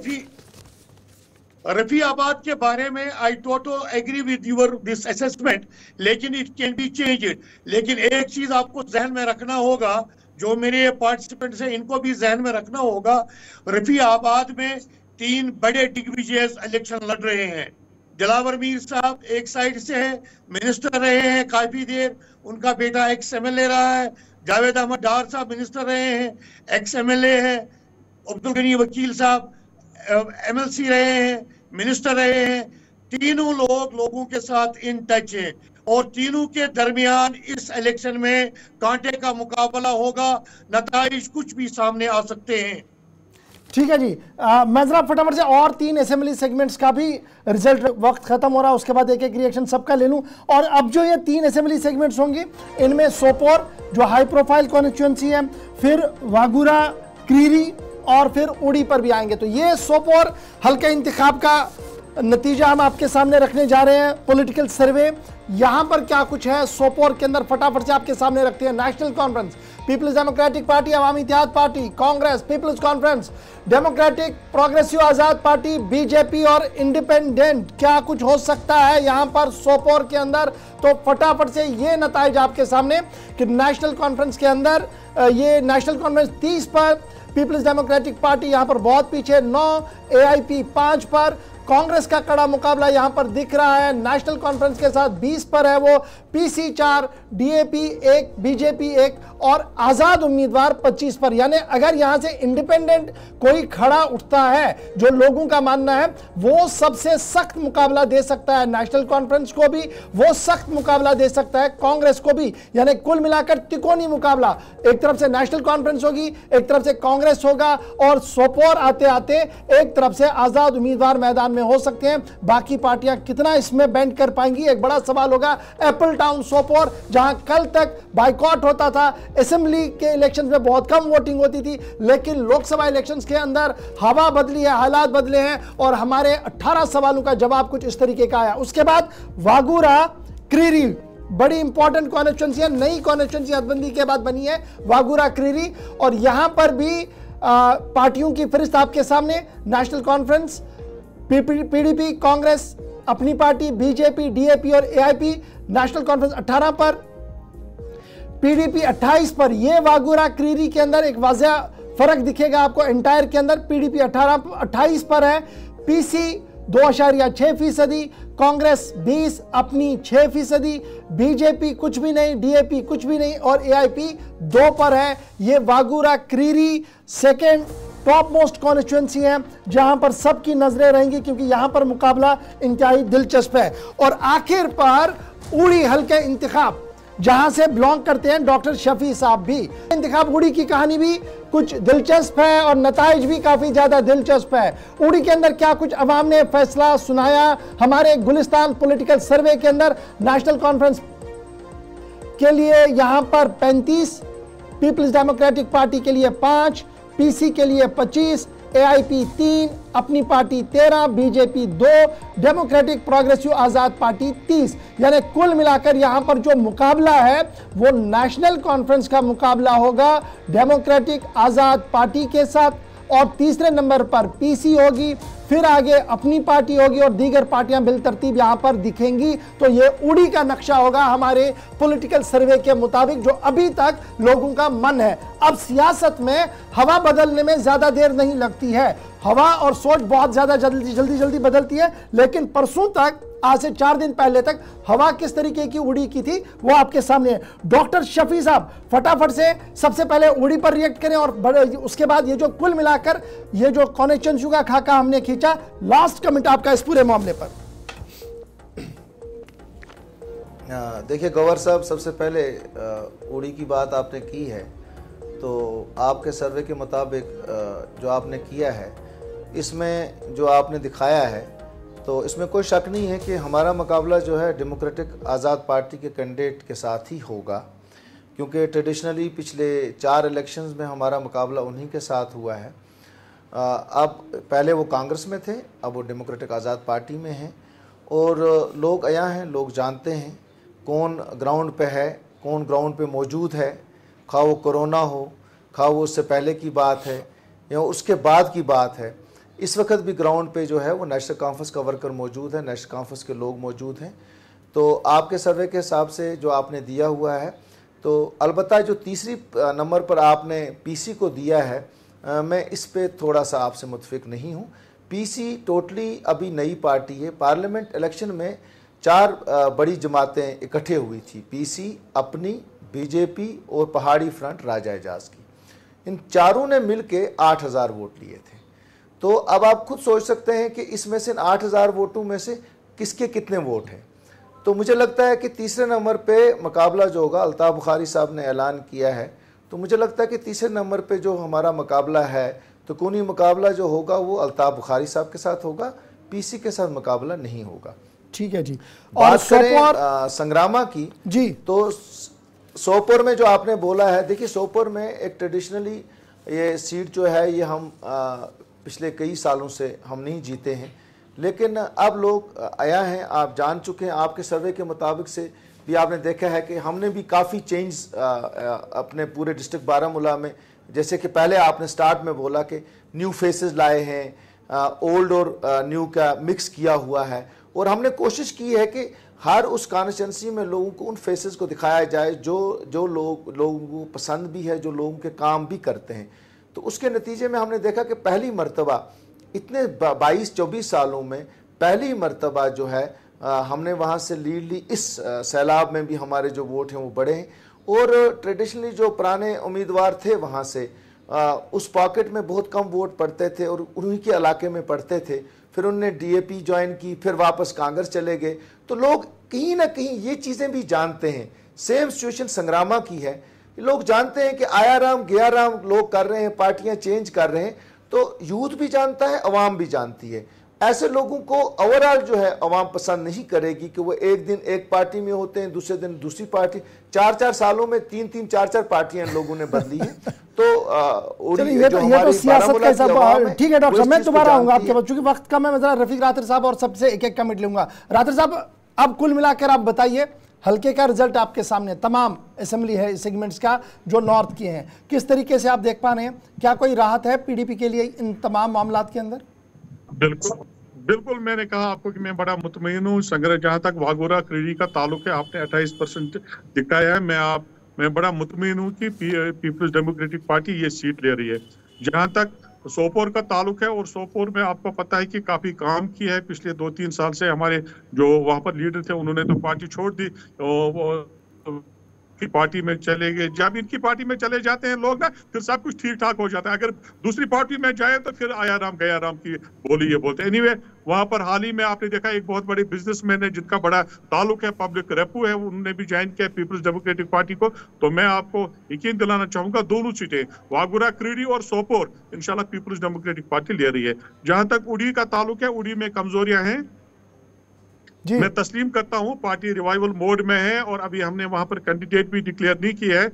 रफियाबाद के बारे में I total agree with your this assessment, लेकिन इट कैन बी चेंज्ड। लेकिन एक चीज आपको जहन में रखना होगा, जो मेरे पार्टिसिपेंट्स हैं इनको भी जहन में रखना होगा, रफियाबाद में 3 बड़े दिग्विजय इलेक्शन लड़ रहे हैं। दिलावर मीर साहब एक साइड से है, मिनिस्टर रहे हैं काफी देर, उनका बेटा एक्स एमएलए रहा है। जावेद अहमद डार साहब मिनिस्टर रहे हैं, एक्स एमएलए है। अब्दुल गनी वकील साहब एमएलसी रहे हैं, मिनिस्टर रहे हैं। तीनों लोग लोगों के साथ इन टच हैं और तीनों के दरमियान इस इलेक्शन में कांटे का मुकाबला होगा। नताइज कुछ भी सामने आ सकते हैं। ठीक है जी, मैं जरा फटाफट से और 3 असेंबली सेगमेंट्स का भी रिजल्ट, वक्त खत्म हो रहा है, उसके बाद एक एक रिएक्शन सबका ले लूं। और अब जो ये 3 असेंबली सेगमेंट्स होंगे, इनमें सोपोर जो हाई प्रोफाइल कॉन्स्टिट्यूएंसी है, फिर वागुरा, क्रीरी और फिर उड़ी पर भी आएंगे। तो ये सोपोर हल्के इंतखाब का नतीजा हम आपके सामने रखने जा रहे हैं। पॉलिटिकल सर्वे यहां पर क्या कुछ है सोपोर के अंदर फटाफट से आपके सामने रखते हैं। National conference, peoples democratic party, Awami Ittehad party, Congress, peoples conference, democratic progressive Azad party, BJP और इंडिपेंडेंट, क्या कुछ हो सकता है यहां पर सोपोर के अंदर। तो फटाफट से ये नताइज आपके सामने कि नेशनल कॉन्फ्रेंस के अंदर ये नेशनल कॉन्फ्रेंस 30 पर, पीपल्स डेमोक्रेटिक पार्टी यहां पर बहुत पीछे 9, एआईपी 5 पर, कांग्रेस का कड़ा मुकाबला यहां पर दिख रहा है नेशनल कॉन्फ्रेंस के साथ 20 पर है वो, पीसी 4, डीएपी 1, बीजेपी 1 और आजाद उम्मीदवार 25 पर। यानी अगर यहां से इंडिपेंडेंट कोई खड़ा उठता है, जो लोगों का मानना है वो सबसे सख्त मुकाबला दे सकता है नेशनल कॉन्फ्रेंस को भी, वो सख्त मुकाबला दे सकता है कांग्रेस को भी। यानी कुल मिलाकर तिकोनी मुकाबला, एक तरफ से नेशनल कॉन्फ्रेंस होगी, एक तरफ से कांग्रेस होगा और सोपोर आते आते एक तरफ से आजाद उम्मीदवार मैदान हो सकते हैं। बाकी पार्टियां कितना इसमें बेंड कर पाएंगी, एक बड़ा सवाल होगा। एप्पल टाउन सोपोर जहां कल तक बाइकॉट होता था, असेंबली के इलेक्शन में बहुत कम वोटिंग होती थी, लेकिन लोकसभा इलेक्शंस के अंदर हवा बदली है, हालात बदले हैं और हमारे 18 सवालों का जवाब कुछ इस तरीके का आया। उसके बाद वागुरा, क्रीरी, बड़ी इंपॉर्टेंट कॉन्स्टिट्यूएंसी है, नई कॉन्स्टिट्यूएंसी हदबंदी के बाद बनी है वागुरा, क्रीरी। और यहां पर भी पार्टियों की फहरिस्त आपके सामने, national conference, PDP, Congress, Apni party, BJP, DAP और एआईपी। नेशनल कॉन्फ्रेंस 18 पर, पीडीपी 28 पर। यह वागुरा क्रीरी के अंदर एक वाज़ेह फर्क दिखेगा आपको एंटायर के अंदर। पीडीपी 28 पर है, पीसी 2.6%, कांग्रेस 20, अपनी 6%, बीजेपी कुछ भी नहीं, डीएपी कुछ भी नहीं और एआईपी 2 पर है। यह वागुरा Kreeri second top most constituency है जहां पर सबकी नजरें रहेंगी, क्योंकि यहां पर मुकाबला इंतहाई दिलचस्प है। और आखिर पर उड़ी हल्के इंतखाब, जहां से बिलोंग करते हैं डॉक्टर शफी साहब भी। इंतखाब उड़ी की कहानी भी कुछ दिलचस्प है और नताइज भी काफी ज्यादा दिलचस्प है। उड़ी के अंदर क्या कुछ अवाम ने फैसला सुनाया हमारे गुलिस्तान पॉलिटिकल सर्वे के अंदर। नेशनल कॉन्फ्रेंस के लिए यहां पर 35, पीपल्स डेमोक्रेटिक पार्टी के लिए 5, पीसी के लिए 25, एआईपी 3, अपनी party 13, BJP 2, democratic progressive Azad party 30। यानी कुल मिलाकर यहां पर जो मुकाबला है वो नेशनल कॉन्फ्रेंस का मुकाबला होगा डेमोक्रेटिक आजाद पार्टी के साथ, और तीसरे नंबर पर पीसी होगी, फिर आगे अपनी पार्टी होगी और दीगर पार्टियां बिलतरतीब यहां पर दिखेंगी। तो ये उड़ी का नक्शा होगा हमारे पॉलिटिकल सर्वे के मुताबिक, जो अभी तक लोगों का मन है। अब सियासत में हवा बदलने में ज्यादा देर नहीं लगती है, हवा और सोच बहुत ज्यादा जल्दी बदलती है, लेकिन परसों तक, आज से 4 दिन पहले तक हवा किस तरीके की उड़ी की थी वो आपके सामने है। डॉक्टर शफी साहब फटाफट से सबसे पहले उड़ी पर रिएक्ट करें और उसके बाद ये जो कुल मिलाकर ये जो कॉन्स्टिट्यूएंसी का खाका हमने खींचा, लास्ट कमेंट आपका इस पूरे मामले पर। देखिए गवर साहब, सबसे पहले उड़ी की बात आपने की है, तो आपके सर्वे के मुताबिक जो आपने किया है, इसमें जो आपने दिखाया है, तो इसमें कोई शक नहीं है कि हमारा मुकाबला जो है डेमोक्रेटिक आज़ाद पार्टी के कैंडिडेट के साथ ही होगा, क्योंकि ट्रेडिशनली पिछले 4 इलेक्शंस में हमारा मुकाबला उन्हीं के साथ हुआ है। अब पहले वो कांग्रेस में थे, अब वो डेमोक्रेटिक आज़ाद पार्टी में हैं, और लोग आया हैं, लोग जानते हैं कौन ग्राउंड पे है, कौन ग्राउंड पे मौजूद है, खा वो कोरोना हो, खा वो उससे पहले की बात है या उसके बाद की बात है। इस वक्त भी ग्राउंड पे जो है वो नेशनल कॉन्फ्रेंस का वर्कर मौजूद है, नेशनल कॉन्फ्रेंस के लोग मौजूद हैं। तो आपके सर्वे के हिसाब से जो आपने दिया हुआ है, तो अलबत्ता जो तीसरी नंबर पर आपने पीसी को दिया है, मैं इस पे थोड़ा सा आपसे मुतफिक नहीं हूँ। पीसी टोटली अभी नई पार्टी है। पार्लियामेंट इलेक्शन में 4 बड़ी जमातें इकट्ठे हुई थी, पीसी, अपनी, बीजेपी और पहाड़ी फ्रंट राजा एजाज की। इन चारों ने मिलके 8000 वोट लिए थे। तो अब आप खुद सोच सकते हैं कि इसमें से 8000 वोटों में से किसके कितने वोट हैं। तो मुझे लगता है कि तीसरे नंबर पे मुकाबला जो होगा, अल्ताफ बुखारी साहब ने ऐलान किया है, तो मुझे लगता है कि तीसरे नंबर पे जो हमारा मुकाबला है, तो कोई मुकाबला जो होगा वो अल्ताफ बुखारी साहब के साथ होगा, पीसी के साथ मुकाबला नहीं होगा। ठीक है जी। और बात करें संग्रामा की जी, तो सोपोर में जो आपने बोला है, देखिए सोपोर में एक ट्रेडिशनली ये सीट जो है ये हम पिछले कई सालों से हम नहीं जीते हैं, लेकिन अब लोग आया हैं, आप जान चुके हैं, आपके सर्वे के मुताबिक से भी आपने देखा है कि हमने भी काफ़ी चेंज अपने पूरे डिस्ट्रिक्ट बारामूला में, जैसे कि पहले आपने स्टार्ट में बोला कि न्यू फेसेस लाए हैं, ओल्ड और न्यू का मिक्स किया हुआ है, और हमने कोशिश की है कि हर उस कॉन्स्टिट्यूंसी में लोगों को उन फेसेस को दिखाया जाए जो लोगों को पसंद भी है, जो लोगों के काम भी करते हैं। तो उसके नतीजे में हमने देखा कि पहली मर्तबा इतने 22-24 सालों में पहली मर्तबा जो है हमने वहाँ से लीड ली। इस सैलाब में भी हमारे जो वोट हैं वो बढ़े हैं, और ट्रेडिशनली जो पुराने उम्मीदवार थे वहाँ से उस पॉकेट में बहुत कम वोट पड़ते थे और उन्हीं के इलाके में पड़ते थे। फिर उन्होंने डीएपी ज्वाइन की, फिर वापस कांग्रेस चले गए। तो लोग कहीं ना कहीं ये चीज़ें भी जानते हैं, सेम सिचुएशन संग्रामा की है, लोग जानते हैं कि आया राम गया राम लोग कर रहे हैं, पार्टियां चेंज कर रहे हैं, तो यूथ भी जानता है, अवाम भी जानती है। ऐसे लोगों को ओवरऑल जो है अवाम पसंद नहीं करेगी कि वो एक दिन एक पार्टी में होते हैं, दूसरे दिन दूसरी पार्टी। 4-4 सालों में 3-3, 4-4 पार्टियां लोगों ने बदली है। तो ये तो सियासत का हिसाब। ठीक है डॉक्टर साहब, मैं दोबारा आऊंगा आपके पास, चूंकि वक्त कम है। मैं जरा रफीक रातर साहब और सबसे एक कमेंट लूंगा। रातर साहब, अब कुल मिलाकर आप बताइए, हल्के का रिजल्ट आपके सामने, तमाम असेंबली है सेगमेंट्स का जो नॉर्थ के हैं, किस तरीके से आप देख पा रहे हैं? क्या कोई राहत है पीडीपी के लिए इन तमाम मामलात के अंदर? बिल्कुल मैंने कहा आपको कि मैं बड़ा मुतमईन हूँ। संग्रह जहां तक वागोरा क्रीडी का ताल्लुक है, आपने 28% दिखाया है। मैं बड़ा मुतमईन हूँ कि पीपल्स डेमोक्रेटिक पार्टी ये सीट ले रही है। जहां तक सोपोर का ताल्लुक है, और सोपोर में आपको पता है कि काफी काम किया है पिछले 2-3 साल से। हमारे जो वहां पर लीडर थे उन्होंने तो पार्टी छोड़ दी, की पार्टी में चले गए। जब इनकी पार्टी में चले जाते हैं लोग ना, फिर सब कुछ ठीक ठाक हो जाता है। अगर दूसरी पार्टी में जाए तो फिर आया राम गया राम की बोली ये बोलते हैं। एनीवे, वहां पर हाल ही में आपने देखा एक बहुत बड़े बिजनेसमैन है जिनका बड़ा ताल्लुक है, पब्लिक रेपो है, उन्होंने भी ज्वाइन किया पीपल्स डेमोक्रेटिक पार्टी को। तो मैं आपको यकीन दिलाना चाहूंगा, दोनों सीटें वागुरा क्रीडी और सोपोर इंशाल्लाह पीपल्स डेमोक्रेटिक पार्टी ले रही है। जहां तक उड़ी का ताल्लुक है, उड़ी में कमजोरियां हैं, मैं तस्लीम करता हूं, पार्टी रिवाइवल मोड में है, और अभी हमने वहां पर कैंडिडेट भी डिक्लेयर नहीं किया है।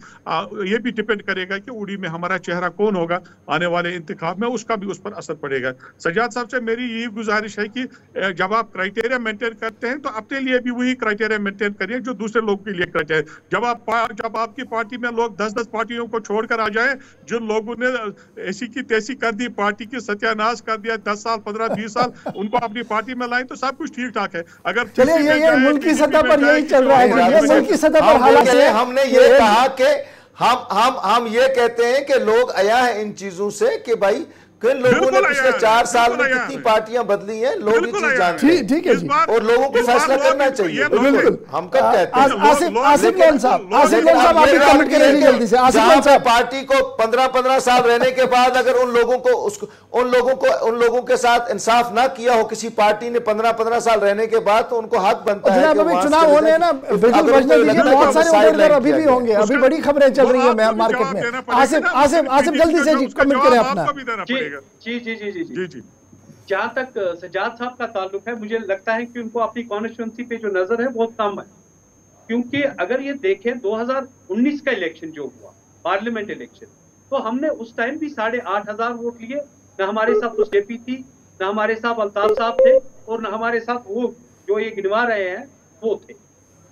ये भी डिपेंड करेगा कि उड़ी में हमारा चेहरा कौन होगा आने वाले इंतखाब में, उसका भी उस पर असर पड़ेगा। सजाद साहब से मेरी यही गुजारिश है कि जब आप क्राइटेरिया मेंटेन करते हैं तो अपने लिए भी वही क्राइटेरिया मेंटेन करिए जो दूसरे लोगों के लिए क्राइटेरिया। जब आपकी पार्टी में लोग 10-10 पार्टियों को छोड़कर आ जाए, जिन लोगों ने ऐसी की तैसी कर दी, पार्टी की सत्यानाश कर दिया 10 साल 15-20 साल, उनको अपनी पार्टी में लाए तो सब कुछ ठीक ठाक है। अगर चलिए ये मुल्क की सतह पर यही चल रहा है, ये मुल्क की सतह पर हालात है। हमने ये कहा कि हम ये कहते हैं कि लोग आया है इन चीजों से कि भाई किन लोगों ने पिछले 4 साल में कितनी पार्टियां बदली हैं, लोग ये चीज जानते हैं। ठीक है जी, और लोगों को फैसला करना चाहिए। बिल्कुल, हम कब कहते हैं। आसिफ लोन साहब आप भी कमेंट करेंगे जल्दी से। आसिफ लोन साहब, पार्टी को 15-15 साल रहने के बाद अगर उन लोगों के साथ इंसाफ ना किया हो किसी पार्टी ने 15-15 साल रहने के बाद, तो उनको हक बनता है। अभी चुनाव होने हैं ना, बिल्कुल बचने दीजिए, बहुत सारे उम्मीदवार अभी भी होंगे, अभी बड़ी खबरें चल रही है मार्केट में। आसिफ जल्दी से जी कमेंट करें अपना। जी। जहाँ तक सजाद साहब का ताल्लुक है, मुझे लगता है कि उनको अपनी कॉन्स्टिट्यूंसी पे जो नजर है बहुत कम है, क्योंकि अगर ये देखें 2019 का इलेक्शन जो हुआ पार्लियामेंट इलेक्शन, तो हमने उस टाइम भी 8,500 वोट लिए। न हमारे साथ उस जेपी थी, न हमारे साथ अल्ताफ साहब थे, और न हमारे साथ वो जो ये गिनवा रहे हैं वो थे।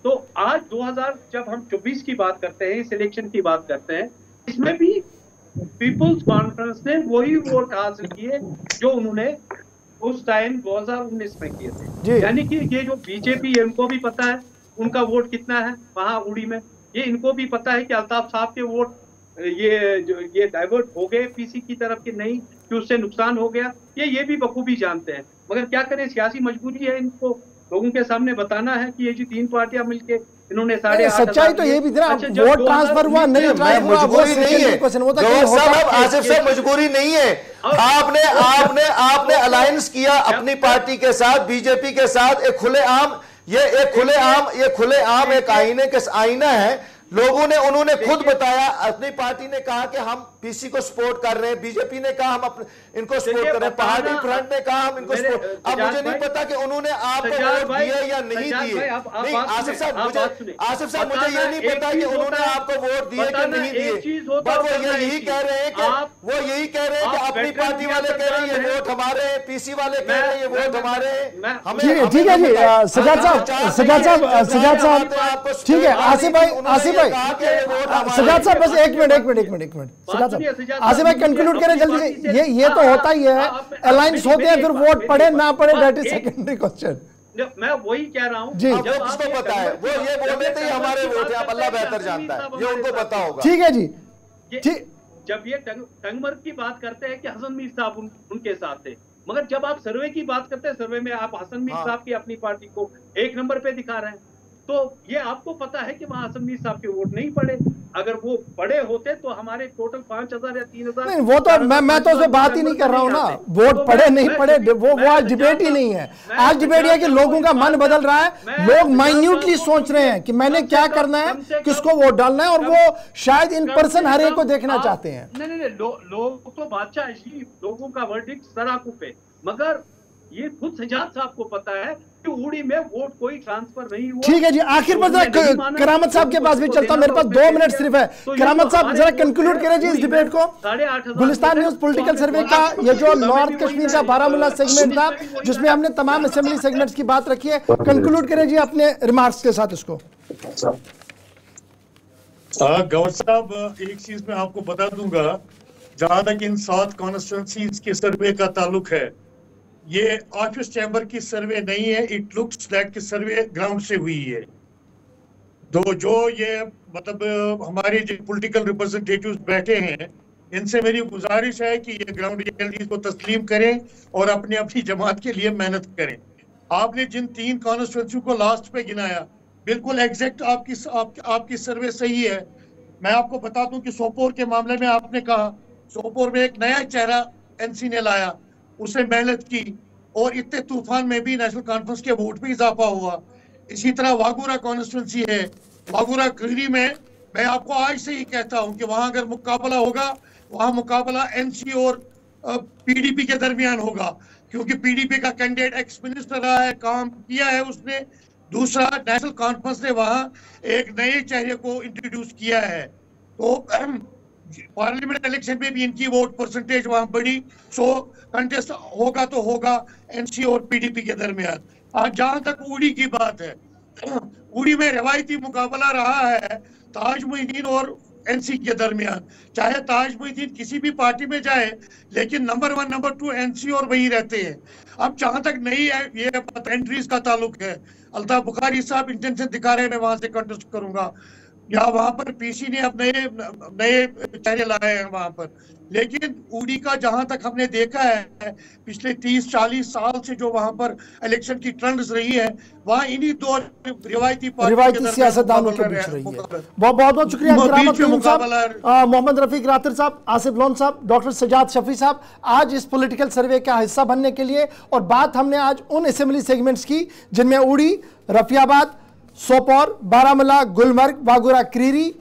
तो आज 2000 जब हम 24 की बात करते हैं, इस इलेक्शन की बात करते हैं, इसमें भी पीपुल्स कॉन्फ्रेंस ने वही वोट हासिल किए जो उन्होंने उस टाइम 2019 में किए थे। यानी कि ये जो बीजेपी है, इनको भी पता है उनका वोट कितना है वहां उड़ी में, ये इनको भी पता है कि अल्ताफ साहब के वोट ये डाइवर्ट हो गए पीसी की तरफ कि नहीं, कि उससे नुकसान हो गया, ये भी बखूबी जानते हैं। मगर क्या करें, सियासी मजबूरी है, इनको लोगों के सामने बताना है कि ये जी 3 पार्टियां मिलके इन्होंने 8.5 सच्चाई तो ये भी था, वोट ट्रांसफर हुआ नहीं, मजबूरी नहीं है आसिफ साहब, मजबूरी नहीं है। आपने अलायंस किया अपनी पार्टी के साथ, बीजेपी के साथ, एक खुलेआम एक आईना है। लोगों ने, उन्होंने खुद बताया, अपनी पार्टी ने कहा कि हम पीसी को सपोर्ट कर रहे हैं, बीजेपी ने कहा हम इनको सपोर्ट कर रहे हैं, पहाड़ी फ्रंट ने कहा हम इनको सपोर्ट। अब मुझे नहीं पता कि उन्होंने आपको वोट दिए या नहीं दिए। नहीं आसिफ साहब, मुझे ये नहीं पता कि उन्होंने आपको वोट दिए कि नहीं दिए, बट वो यही कह रहे हैं कि अपनी पार्टी वाले कह रहे हैं ये वोट हमारे हैं, पीसी वाले कह रहे हैं ये वोट हमारे हैं। ठीक है जी, सजाद साहब ठीक है। आसिफ भाई सजाद साहब बस एक मिनट आसिफ भाई कंक्लूड करें जल्दी से। ये तो होता ही है, अलायंस होते हैं, फिर वोट पड़े ना पड़े दैट इज सेकेंडरी क्वेश्चन। मैं वही कह रहा हूं जी, वो किसको पता है, वो ये बोल रहे थे हमारे वोट है, अल्लाह बेहतर जानता है, ये उनको पता होगा। ठीक है जी, ठीक। जब ये टंगमर्ग की बात करते हैं कि हसन मीर साहब उनके साथ थे, मगर जब आप सर्वे की बात करते हैं, सर्वे में आप हसन मीर साहब की अपनी पार्टी को 1 नंबर पे दिखा रहे हैं, तो ये आपको पता है कि वहां हसन मीर साहब के वोट नहीं पड़े। अगर वो पड़े होते तो हमारे टोटल 5,000 या 3,000 नहीं, वो तो मैं तो उसमें बात ही नहीं कर रहा हूं ना, वोट पड़े नहीं पड़े, वो आज डिबेट ही नहीं है। आज डिबेट है कि लोगों का मन बदल रहा है, लोग माइन्यूटली सोच रहे हैं कि मैंने क्या करना है, किसको वोट डालना है, और वो शायद इन पर्सन हर एक को देखना चाहते हैं। नहीं, लोग तो बादशाह इसी लोगों का वर्डिक्ट सराकू पे, मगर ये खुद सजाद साहब को पता है कि उड़ी में वोट कोई ट्रांसफर नहीं हुआ। ठीक है जी, आखिर में करामत साहब के पास भी चलता हूं, मेरे पास 2 मिनट सिर्फ है। करामत साहब जरा कंक्लूड करें जी इस डिबेट को। गुलिस्तान न्यूज पॉलिटिकल सर्वे का ये जो नॉर्थ कश्मीर का बारामूला सेगमेंट था, जिसमें हमने तमाम असेंबली सेगमेंट्स की बात रखी है, कंक्लूड करें जी अपने रिमार्क्स के साथ इसको। गौर साहब, एक चीज मैं आपको बता दूंगा, जहां तक इन 7 कॉन्स्टिट्यूंसीज के सर्वे का ताल्लुक है, ये ऑफिस चैम्बर की सर्वे नहीं है, it looks like survey ground से हुई है। जो ये मतलब हमारे जो पॉलिटिकल रिप्रेजेंटेटिव्स बैठे हैं, इनसे मेरी गुजारिश है कि ये ग्राउंड रियलिटीज को तस्लीम करें और अपनी जमात के लिए मेहनत करें। आपने जिन 3 कॉन्स्टिट्यूंसी को लास्ट पे गिनाया, बिल्कुल एग्जैक्ट आपकी सर्वे सही है। मैं आपको बता दूं कि सोपोर के मामले में आपने कहा, सोपोर में एक नया चेहरा एनसी ने लाया, उसने मेहनत की, और इतने तूफान में भी नेशनल कॉन्फ्रेंस के वोट में इजाफा हुआ। इसी तरह वागूरा कॉन्स्टिट्यूंसी है, वागूरा क्रीरी में मैं आपको आज से ही कहता हूं कि वहां अगर मुकाबला होगा, वहां मुकाबला एनसी और पीडीपी के दरमियान होगा, क्योंकि पीडीपी का कैंडिडेट एक्स मिनिस्टर रहा है, काम किया है उसने। दूसरा, नेशनल कॉन्फ्रेंस ने वहां एक नए चेहरे को इंट्रोड्यूस किया है, तो पार्लियामेंट इलेक्शन में भी इनकी वोट परसेंटेज वहां बढ़ी। सो कंटेस्ट होगा तो होगा एनसी और पीडीपी के दरमियान। आज जहां तक उड़ी की बात है, उड़ी में रवायती मुकाबला रहा है ताज मोहिद्दीन और एनसी के दरमियान। चाहे ताज मोहिद्दीन किसी भी पार्टी में जाए, लेकिन नंबर 1 नंबर 2 एनसी और वही रहते हैं। अब जहां तक नई ये एंट्रीज का ताल्लुक है, अल्ताफ बुखारी साहब इंटेंशन दिखा रहे हैं मैं वहां से कंटेस्ट करूंगा, या वहां पर पीसी ने अब नए चेहरे लाए हैं वहां पर। लेकिन उड़ी का जहां तक हमने देखा है, पिछले 30-40 साल से जो वहां पर इलेक्शन की ट्रेंड्स रही है, वहां इन्हीं 2 रिवायती सियासतदानों के बीच रही है। बहुत बहुत शुक्रिया मोहम्मद रफीक रातिर साहब, आसिफ लोन साहब, डॉक्टर सजाद शफी साहब, आज इस पॉलिटिकल सर्वे का हिस्सा बनने के लिए। और बात हमने आज उन असेंबली सेगमेंट्स की जिनमें उड़ी, रफियाबाद, सोपोर, बारामूला, गुलमर्ग, वागूरा क्रीरी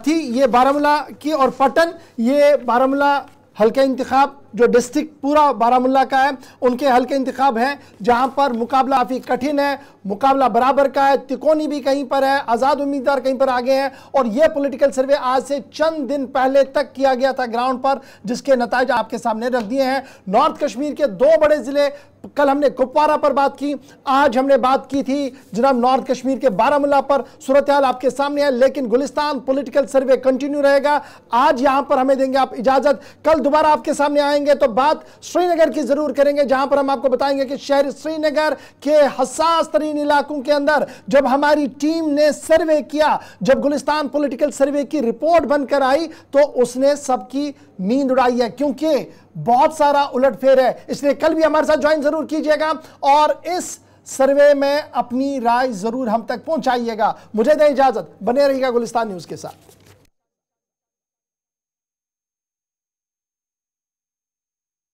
थी, ये बारामूला की, और पटन, ये बारामूला हल्का इंतखाब जो डिस्ट्रिक्ट पूरा बारामूला का है, उनके हल्के इंतखाब हैं जहां पर मुकाबला काफ़ी कठिन है, मुकाबला बराबर का है। तिकोनी भी कहीं पर है, आज़ाद उम्मीदवार कहीं पर आगे हैं। और यह पॉलिटिकल सर्वे आज से चंद दिन पहले तक किया गया था ग्राउंड पर, जिसके नतीजे आपके सामने रख दिए हैं। नॉर्थ कश्मीर के 2 बड़े ज़िले, कल हमने कुपवारा पर बात की, आज हमने बात की थी जनाब नॉर्थ कश्मीर के बारामूला पर। सूरत हाल आपके सामने है, लेकिन गुलिस्तान पॉलिटिकल सर्वे कंटिन्यू रहेगा। आज यहां पर हमें देंगे आप इजाज़त, कल दोबारा आपके सामने आएंगे। जाएंगे तो बात श्रीनगर की जरूर करेंगे, जहां पर हम आपको बताएंगे कि शहर श्रीनगर के हसास तरीन इलाकों के अंदर जब हमारी टीम ने सर्वे किया, जब गुलिस्तान पॉलिटिकल सर्वे की रिपोर्ट बनकर आई तो उसने सबकी नींद उड़ाई है, क्योंकि बहुत सारा उलटफेर है। इसलिए कल भी हमारे साथ ज्वाइन जरूर कीजिएगा और इस सर्वे में अपनी राय जरूर हम तक पहुंचाइएगा। मुझे दें इजाजत, बने रहिएगा गुलिस्तान न्यूज के साथ।